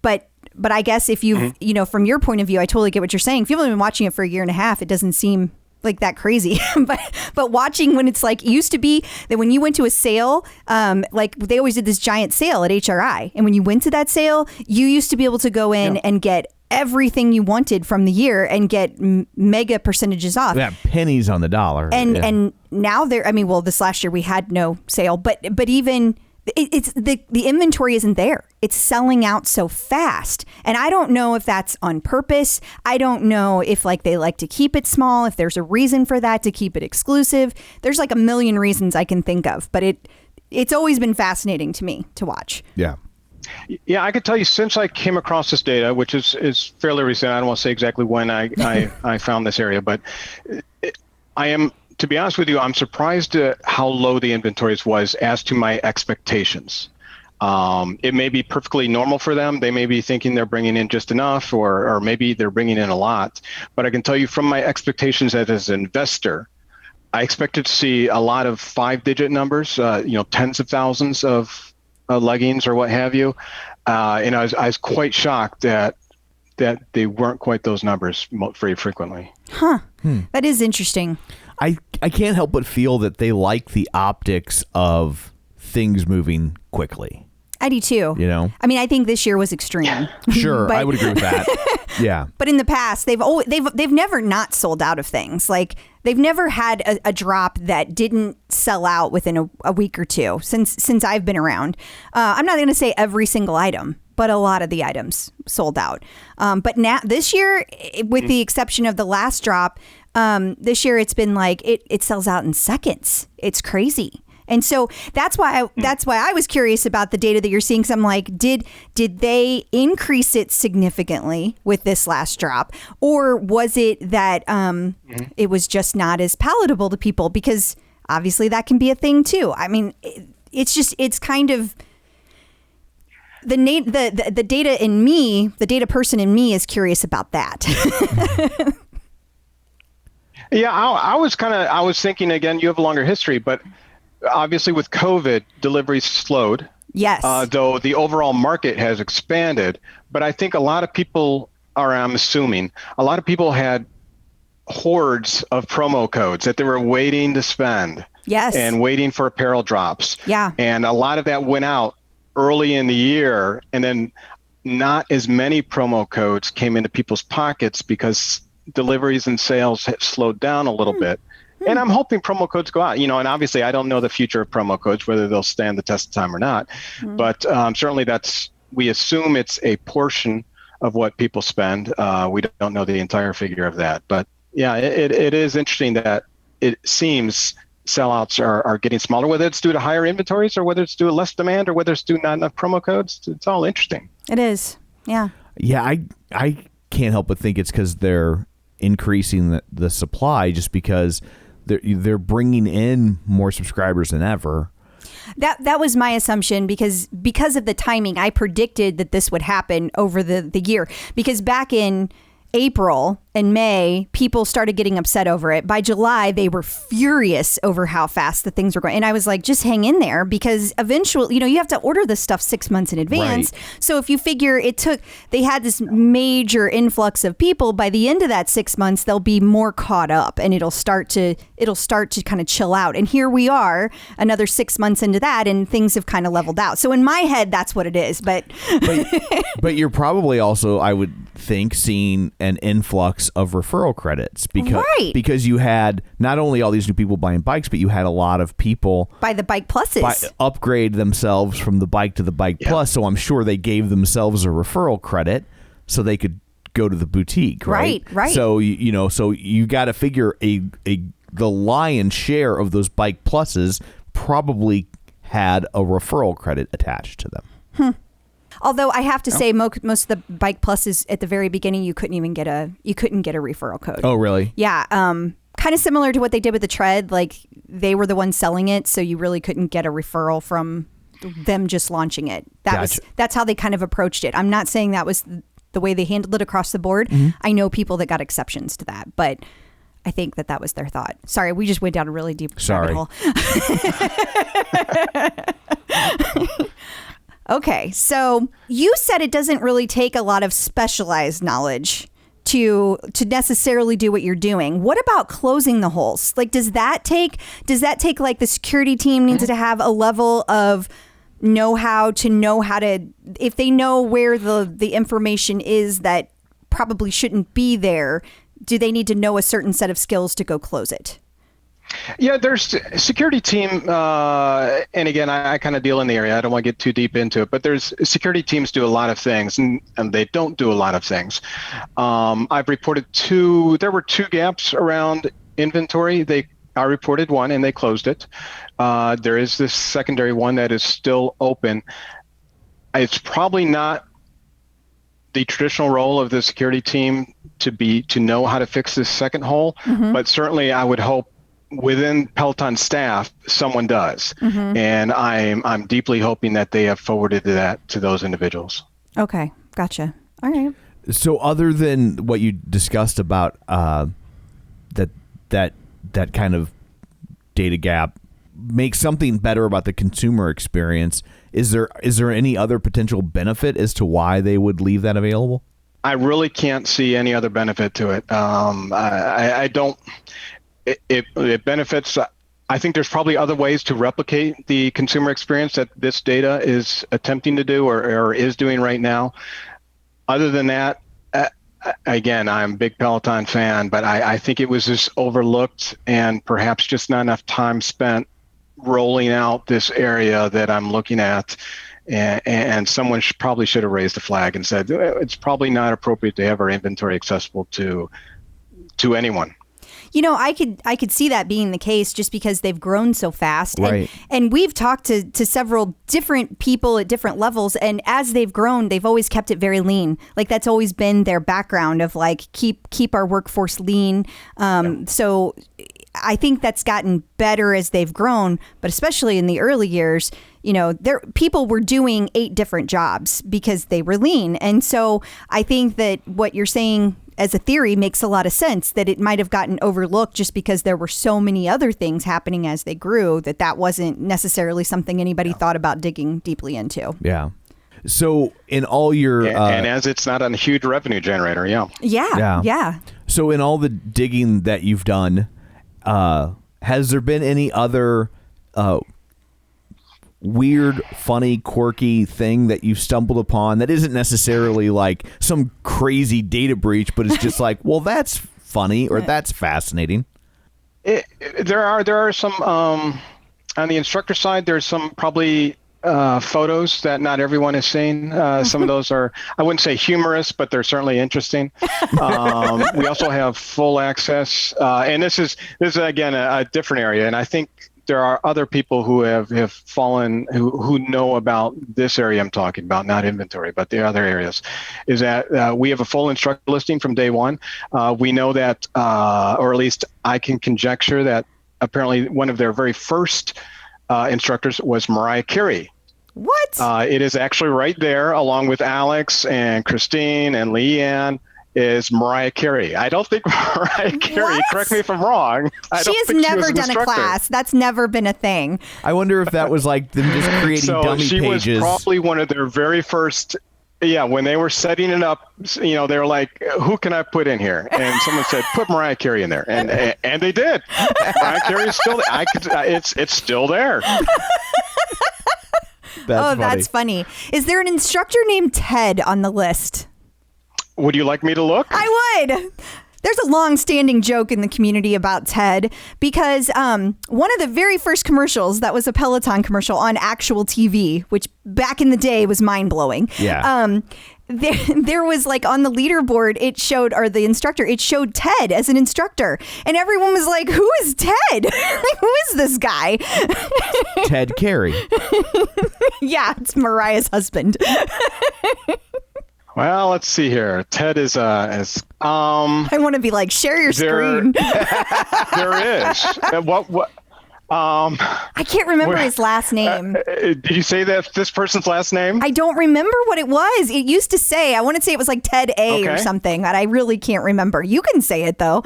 But I guess if you've, you know, from your point of view, I totally get what you're saying. If you've only been watching it for 1.5 years, it doesn't seem like that crazy. but watching when it's like, it used to be that when you went to a sale, like they always did this giant sale at HRI, and when you went to that sale, you used to be able to go in and get everything you wanted from the year and get mega percentages off. Yeah, pennies on the dollar. And now this last year we had no sale, but even it's the inventory isn't there. It's selling out so fast. And I don't know if that's on purpose. I don't know if like they like to keep it small, if there's a reason for that, to keep it exclusive. There's like a million reasons I can think of, but it's always been fascinating to me to watch. Yeah. Yeah, I could tell you, since I came across this data, which is fairly recent, I don't want to say exactly when I found this area, but I am, to be honest with you, I'm surprised at how low the inventories was as to my expectations. It may be perfectly normal for them. They may be thinking they're bringing in just enough, or maybe they're bringing in a lot. But I can tell you from my expectations as an investor, I expected to see a lot of 5-digit numbers, tens of thousands of leggings or what have you, and I was quite shocked that they weren't quite those numbers very frequently. That is interesting. I can't help but feel that they like the optics of things moving quickly. I do too. You know, I mean, I think this year was extreme. Sure, I would agree with that. Yeah, but in the past, they've never not sold out of things. Like they've never had a drop that didn't sell out within a week or two since I've been around. I'm not going to say every single item, but a lot of the items sold out. But now this year, with the exception of the last drop, this year it's been like it sells out in seconds. It's crazy. And so that's why I was curious about the data that you're seeing. 'Cause I'm like, did they increase it significantly with this last drop, or was it that it was just not as palatable to people? Because obviously that can be a thing too. I mean, it's kind of the data in me, the data person in me is curious about that. Yeah, I was thinking, again, you have a longer history, but obviously with COVID, deliveries slowed. Yes. Though the overall market has expanded. But I think a lot of people I'm assuming, a lot of people had hordes of promo codes that they were waiting to spend. Yes. And waiting for apparel drops. Yeah. And a lot of that went out early in the year, and then not as many promo codes came into people's pockets because deliveries and sales have slowed down a little bit. And I'm hoping promo codes go out, and obviously I don't know the future of promo codes, whether they'll stand the test of time or not. But certainly we assume it's a portion of what people spend. We don't know the entire figure of that. But yeah, it is interesting that it seems sellouts are getting smaller, whether it's due to higher inventories or whether it's due to less demand or whether it's due to not enough promo codes. It's all interesting. It is. Yeah. Yeah, I can't help but think it's because they're increasing the supply just because they're bringing in more subscribers than ever. That was my assumption because of the timing. I predicted that this would happen over the year, because back in April and May, people started getting upset over it. By July, they were furious over how fast the things were going. And I was like, just hang in there, because eventually, you have to order this stuff 6 months in advance. Right. So if you figure they had this major influx of people, by the end of that 6 months, they'll be more caught up and it'll start to kind of chill out. And here we are another 6 months into that, and things have kind of leveled out. So in my head, that's what it is. But you're probably also, I would think, seeing an influx of referral credits because you had not only all these new people buying bikes, but you had a lot of people buy the Bike Pluses, upgrade themselves from the bike to the Bike Plus. So I'm sure they gave themselves a referral credit so they could go to the boutique, right? Right. So so you got to figure the lion's share of those Bike Pluses probably had a referral credit attached to them. Although I have to say, most of the Bike Pluses at the very beginning, you couldn't get a referral code. Oh, really? Yeah. Kind of similar to what they did with the Tread. Like, they were the ones selling it, so you really couldn't get a referral from them just launching it. That's how they kind of approached it. I'm not saying that was the way they handled it across the board. Mm-hmm. I know people that got exceptions to that, but I think that was their thought. Sorry, we just went down a really deep rabbit hole. Okay, so you said it doesn't really take a lot of specialized knowledge to necessarily do what you're doing. What about closing the holes? Like, does that take like the security team needs to have a level of know-how to know how to, if they know where the information is that probably shouldn't be there, do they need to know a certain set of skills to go close it? Yeah, there's a security team, and again, I kind of deal in the area. I don't want to get too deep into it, but there's security teams do a lot of things, and they don't do a lot of things. I've reported there were two gaps around inventory. I reported one, and they closed it. There is this secondary one that is still open. It's probably not the traditional role of the security team to know how to fix this second hole, but certainly I would hope within Peloton staff, someone does. And I'm deeply hoping that they have forwarded that to those individuals. Okay. Gotcha. All right. So other than what you discussed about that kind of data gap, make something better about the consumer experience, is there any other potential benefit as to why they would leave that available? I really can't see any other benefit to it. I don't. It benefits. I think there's probably other ways to replicate the consumer experience that this data is attempting to do or is doing right now. Other than that, again, I'm a big Peloton fan, but I think it was just overlooked and perhaps just not enough time spent rolling out this area that I'm looking at. And someone probably should have raised a flag and said, it's probably not appropriate to have our inventory accessible to anyone. I could see that being the case just because they've grown so fast. Right. And we've talked to several different people at different levels. And as they've grown, they've always kept it very lean. Like, that's always been their background of like, keep our workforce lean. So I think that's gotten better as they've grown, but especially in the early years, people were doing 8 different jobs because they were lean. And so I think that what you're saying as a theory makes a lot of sense, that it might have gotten overlooked just because there were so many other things happening as they grew that wasn't necessarily something anybody thought about digging deeply into. Yeah. So in all your... and as it's not a huge revenue generator, Yeah. So in all the digging that you've done, has there been any other weird, funny, quirky thing that you've stumbled upon that isn't necessarily like some crazy data breach, but it's just like, well, that's funny or that's fascinating? There are some on the instructor side. There's some probably photos that not everyone has seen. Some of those are, I wouldn't say humorous, but they're certainly interesting. We also have full access, and this is again a different area, and I think there are other people who have fallen, who know about this area I'm talking about, not inventory, but the other areas, is that we have a full instructor listing from day one. We know that, or at least I can conjecture that apparently one of their very first instructors was Mariah Carey. What? It is actually right there, along with Alex and Christine and Leanne, is Mariah Carey. I don't think Mariah Carey, correct me if I'm wrong. She has never done a class. That's never been a thing. I wonder if that was like them just creating dummy she pages. She was probably one of their very first. Yeah, when they were setting it up, they were like, "Who can I put in here?" And someone said, "Put Mariah Carey in there," and they did. Mariah Carey is still. It's still there. That's funny. Is there an instructor named Ted on the list? Would you like me to look? I would. There's a long-standing joke in the community about Ted because one of the very first commercials that was a Peloton commercial on actual TV, which back in the day was mind-blowing. Yeah. There was like on the leaderboard, it showed Ted as an instructor. And everyone was like, who is Ted? Like, who is this guy? Ted Carey. Yeah, it's Mariah's husband. Well, let's see here. Ted is I want to be like, share your screen. There is. What? I can't remember his last name. Did you say that this person's last name? I don't remember what it was. It used to say, I want to say it was like Ted A or something, but I really can't remember. You can say it though.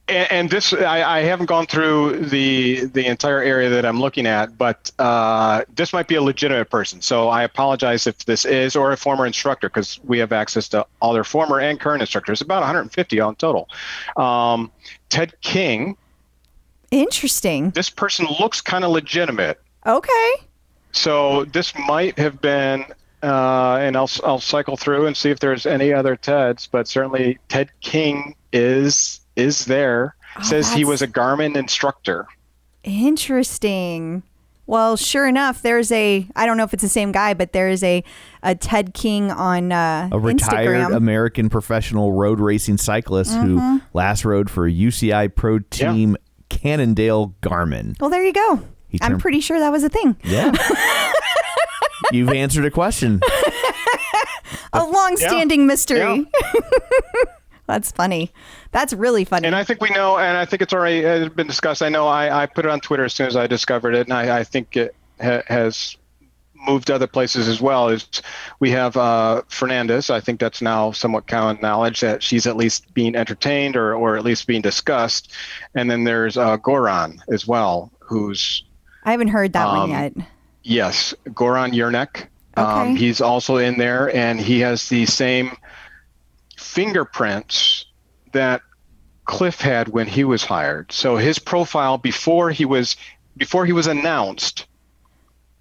And this, I haven't gone through the entire area that I'm looking at, but this might be a legitimate person. So I apologize if this is, or a former instructor, because we have access to all their former and current instructors, about 150 on total. Ted King. Interesting. This person looks kind of legitimate. Okay. So this might have been, and I'll cycle through and see if there's any other Teds, but certainly Ted King is there. Says he was a Garmin instructor. Interesting. Well, sure enough, I don't know if it's the same guy, but there is a Ted King on a retired Instagram. American professional road racing cyclist who last rode for UCI Pro Team Cannondale Garmin. Well, there you go. I'm pretty sure that was a thing. Yeah. You've answered a question. A long-standing mystery. Yeah. That's funny. That's really funny. And I think we know, and I think it's already been discussed. I know I put it on Twitter as soon as I discovered it, and I think it has moved other places as well. We have Fernandez. I think that's now somewhat common knowledge that she's at least being entertained or at least being discussed. And then there's Goran as well, who's... I haven't heard that one yet. Yes, Goran Yernek. Okay. He's also in there, and he has the same fingerprints that Cliff had when he was hired. So his profile before he was announced,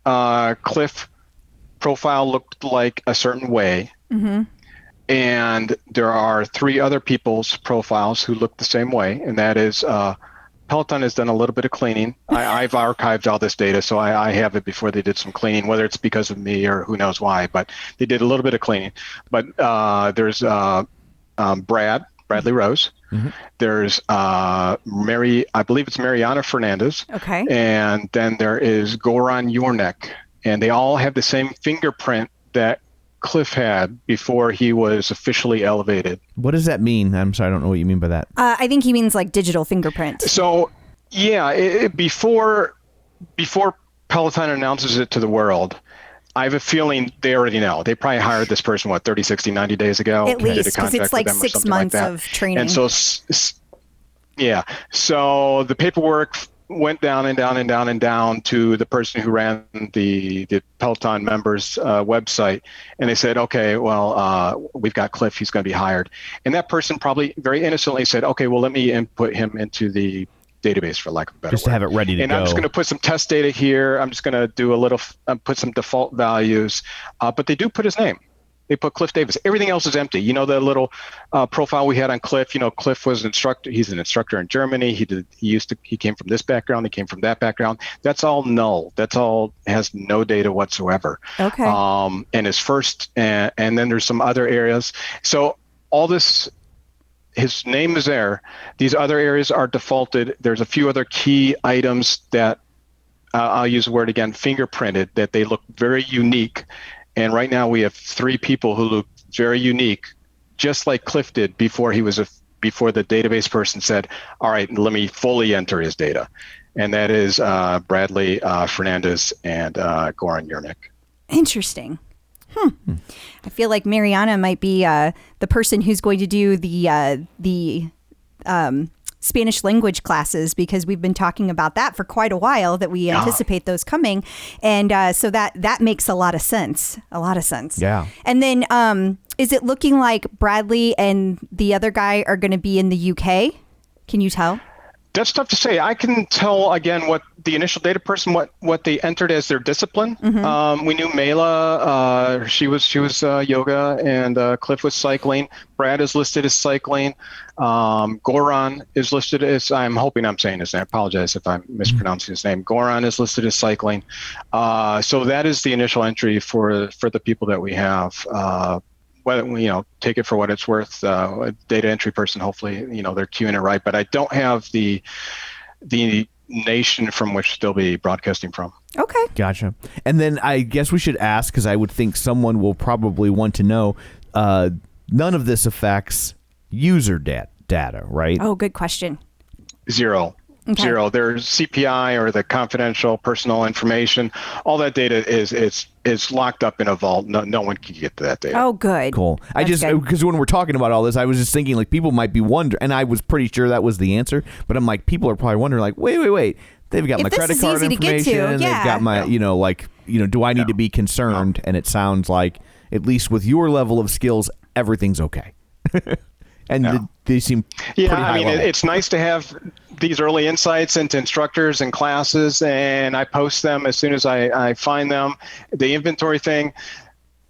Cliff profile looked like a certain way. Mm-hmm. And there are 3 other people's profiles who look the same way, and that is Peloton has done a little bit of cleaning. I've archived all this data, so I have it before they did some cleaning, whether it's because of me or who knows why, but they did a little bit of cleaning. But there's Bradley Rose. Mm-hmm. There's I believe it's Mariana Fernandez. Okay. And then there is Goran Yornek, and they all have the same fingerprint that Cliff had before he was officially elevated. What does that mean? I'm sorry, I don't know what you mean by that. I think he means like digital fingerprint. So, yeah, before Peloton announces it to the world, I have a feeling they already know. They probably hired this person, 30, 60, 90 days ago? At least, because it's like 6 months of training. And so, yeah. So the paperwork went down and down and down and down to the person who ran the Peloton members website. And they said, okay, well, we've got Cliff. He's going to be hired. And that person probably very innocently said, okay, well, let me input him into the database, for lack of a better word. Just to have it ready to go. And I'm just going to put some test data here. I'm just going to do put some default values. But they do put his name. They put Cliff Davis. Everything else is empty. You know, the little profile we had on Cliff, Cliff was an instructor. He's an instructor in Germany. He came from this background. He came from that background. That's all null. That's all has no data whatsoever. Okay. And his first, and then there's some other areas. So all this his name is there. These other areas are defaulted. There's a few other key items that I'll use the word again, fingerprinted, that they look very unique. And right now we have 3 people who look very unique, just like Cliff did before before the database person said, all right, let me fully enter his data. And that is Bradley Fernandez and Goran Yernick. Interesting. I feel like Mariana might be the person who's going to do the Spanish language classes, because we've been talking about that for quite a while, that we anticipate those coming. And so that makes a lot of sense. Yeah. And then is it looking like Bradley and the other guy are going to be in the UK? Can you tell? That's tough to say. I can tell, again, what the initial data person, what they entered as their discipline. We knew Mela, she was yoga, and Cliff was cycling. Brad is listed as cycling. Goran is listed as, I'm hoping I'm saying his name. I apologize if I'm mispronouncing his name. Goran is listed as cycling. So that is the initial entry for the people that we have. Whether take it for what it's worth, a data entry person, hopefully, they're queuing it right. But I don't have the nation from which they'll be broadcasting from. Okay. Gotcha. And then I guess we should ask, because I would think someone will probably want to know, none of this affects user data, right? Oh, good question. Zero. Okay. Zero. There's CPI, or the confidential personal information. All that data is locked up in a vault. No one can get to that data. Oh, good. Cool. Because when we're talking about all this, I was just thinking, like, people might be wondering, and I was pretty sure that was the answer, but I'm like, people are probably wondering, like, wait. They've got my credit card information. They've got my, do I need to be concerned? And it sounds like, at least with your level of skills, everything's okay. And they seem pretty high level. It's nice to have these early insights into instructors and classes, and I post them as soon as I find them. The inventory thing,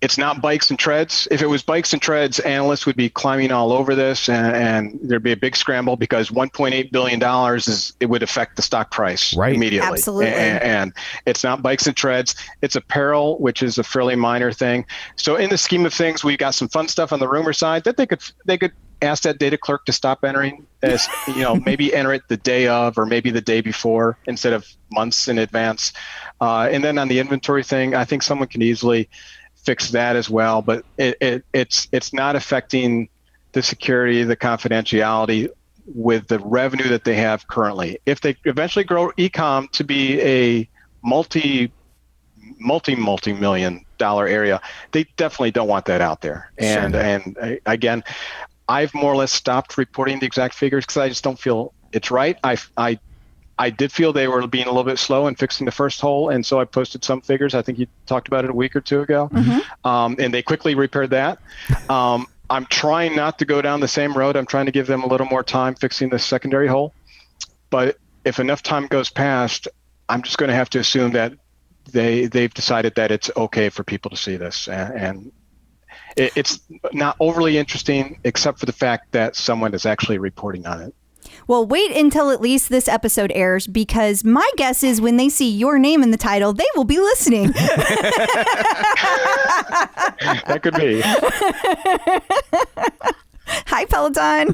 it's not bikes and treads. If it was bikes and treads, analysts would be climbing all over this, and there'd be a big scramble, because $1.8 billion it would affect the stock price immediately. Absolutely. And it's not bikes and treads. It's apparel, which is a fairly minor thing. So in the scheme of things, we've got some fun stuff on the rumor side that they could ask that data clerk to stop entering, as maybe enter it the day of, or maybe the day before, instead of months in advance. And then on the inventory thing, I think someone can easily fix that as well. But it's not affecting the security, the confidentiality with the revenue that they have currently. If they eventually grow e-com to be a multi-million dollar area, they definitely don't want that out there. And again, I've more or less stopped reporting the exact figures, because I just don't feel it's right. I did feel they were being a little bit slow in fixing the first hole, and so I posted some figures. I think you talked about it a week or two ago, and they quickly repaired that. I'm trying not to go down the same road. I'm trying to give them a little more time fixing the secondary hole. But if enough time goes past, I'm just going to have to assume that they've decided that it's okay for people to see this, and it's not overly interesting, except for the fact that someone is actually reporting on it. Well, wait until at least this episode airs, because my guess is when they see your name in the title, they will be listening. That could be. Hi, Peloton.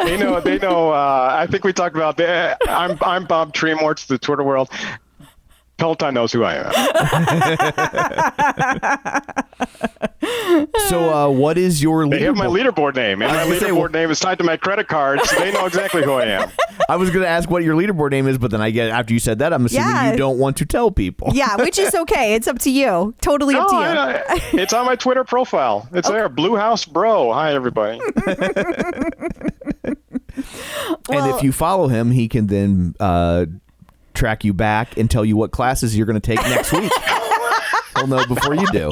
They know. I think we talked about that. I'm Bob Treemore to the Twitter world. Peloton knows who I am. So what is your leaderboard? They have my leaderboard name, and my leaderboard name is tied to my credit card, so they know exactly who I am. I was going to ask what your leaderboard name is, but then after you said that, I'm assuming you don't want to tell people. Yeah, which is okay. It's up to you. Totally up to you. It's on my Twitter profile. It's there. Blue House Bro. Hi, everybody. And if you follow him, he can then track you back and tell you what classes you're going to take next week. He'll know before you do.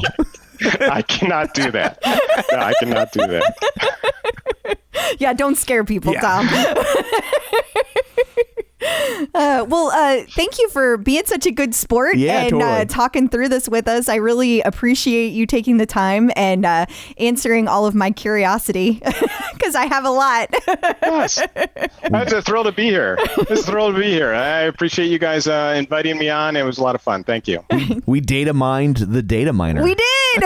I cannot do that. No, I cannot do that. Yeah, don't scare people, Tom. Thank you for being such a good sport and talking through this with us. I really appreciate you taking the time and answering all of my curiosity, because I have a lot. Yes. It's a thrill to be here. I appreciate you guys inviting me on. It was a lot of fun. Thank you. We data mined the data miner. We did.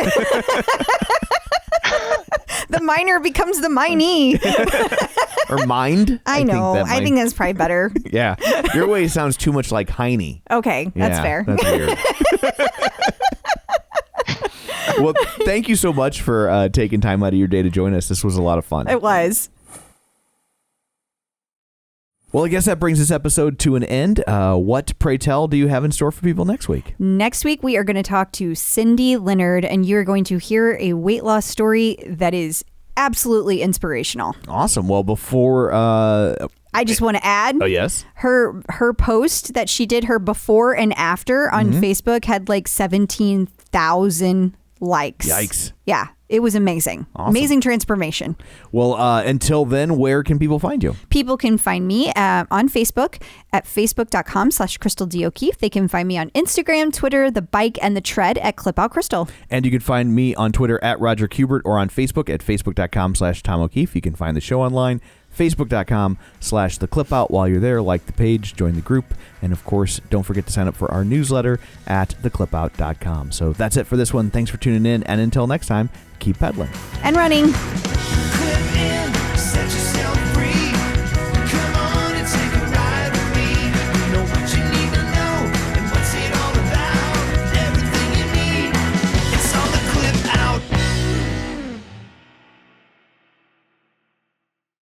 The minor becomes the miney. Or mind. I know. I think that's probably better. Yeah. Your way sounds too much like Heine. Okay, that's fair. That's weird. Well, thank you so much for taking time out of your day to join us. This was a lot of fun. It was. Well, I guess that brings this episode to an end. What, pray tell, do you have in store for people next week? Next week, we are going to talk to Cindy Leonard, and you're going to hear a weight loss story that is absolutely inspirational. Awesome. Well, before... I just want to add. Oh, yes? Her post that she did, her before and after on Facebook, had like 17,000 likes. Yikes. Yeah. It was amazing. Awesome. Amazing transformation. Well, until then, where can people find you? People can find me on Facebook at facebook.com/CrystalDO'Keefe. They can find me on Instagram, Twitter, The Bike, and The Tread at ClipOutCrystal. And you can find me on Twitter at Roger Kubert or on Facebook at facebook.com/Tom O'Keefe. You can find the show online, facebook.com/theclipout. While you're there, like the page, join the group, and of course, don't forget to sign up for our newsletter at theclipout.com. So that's it for this one. Thanks for tuning in, and until next time, keep pedaling and running. Clip in, set yourself free.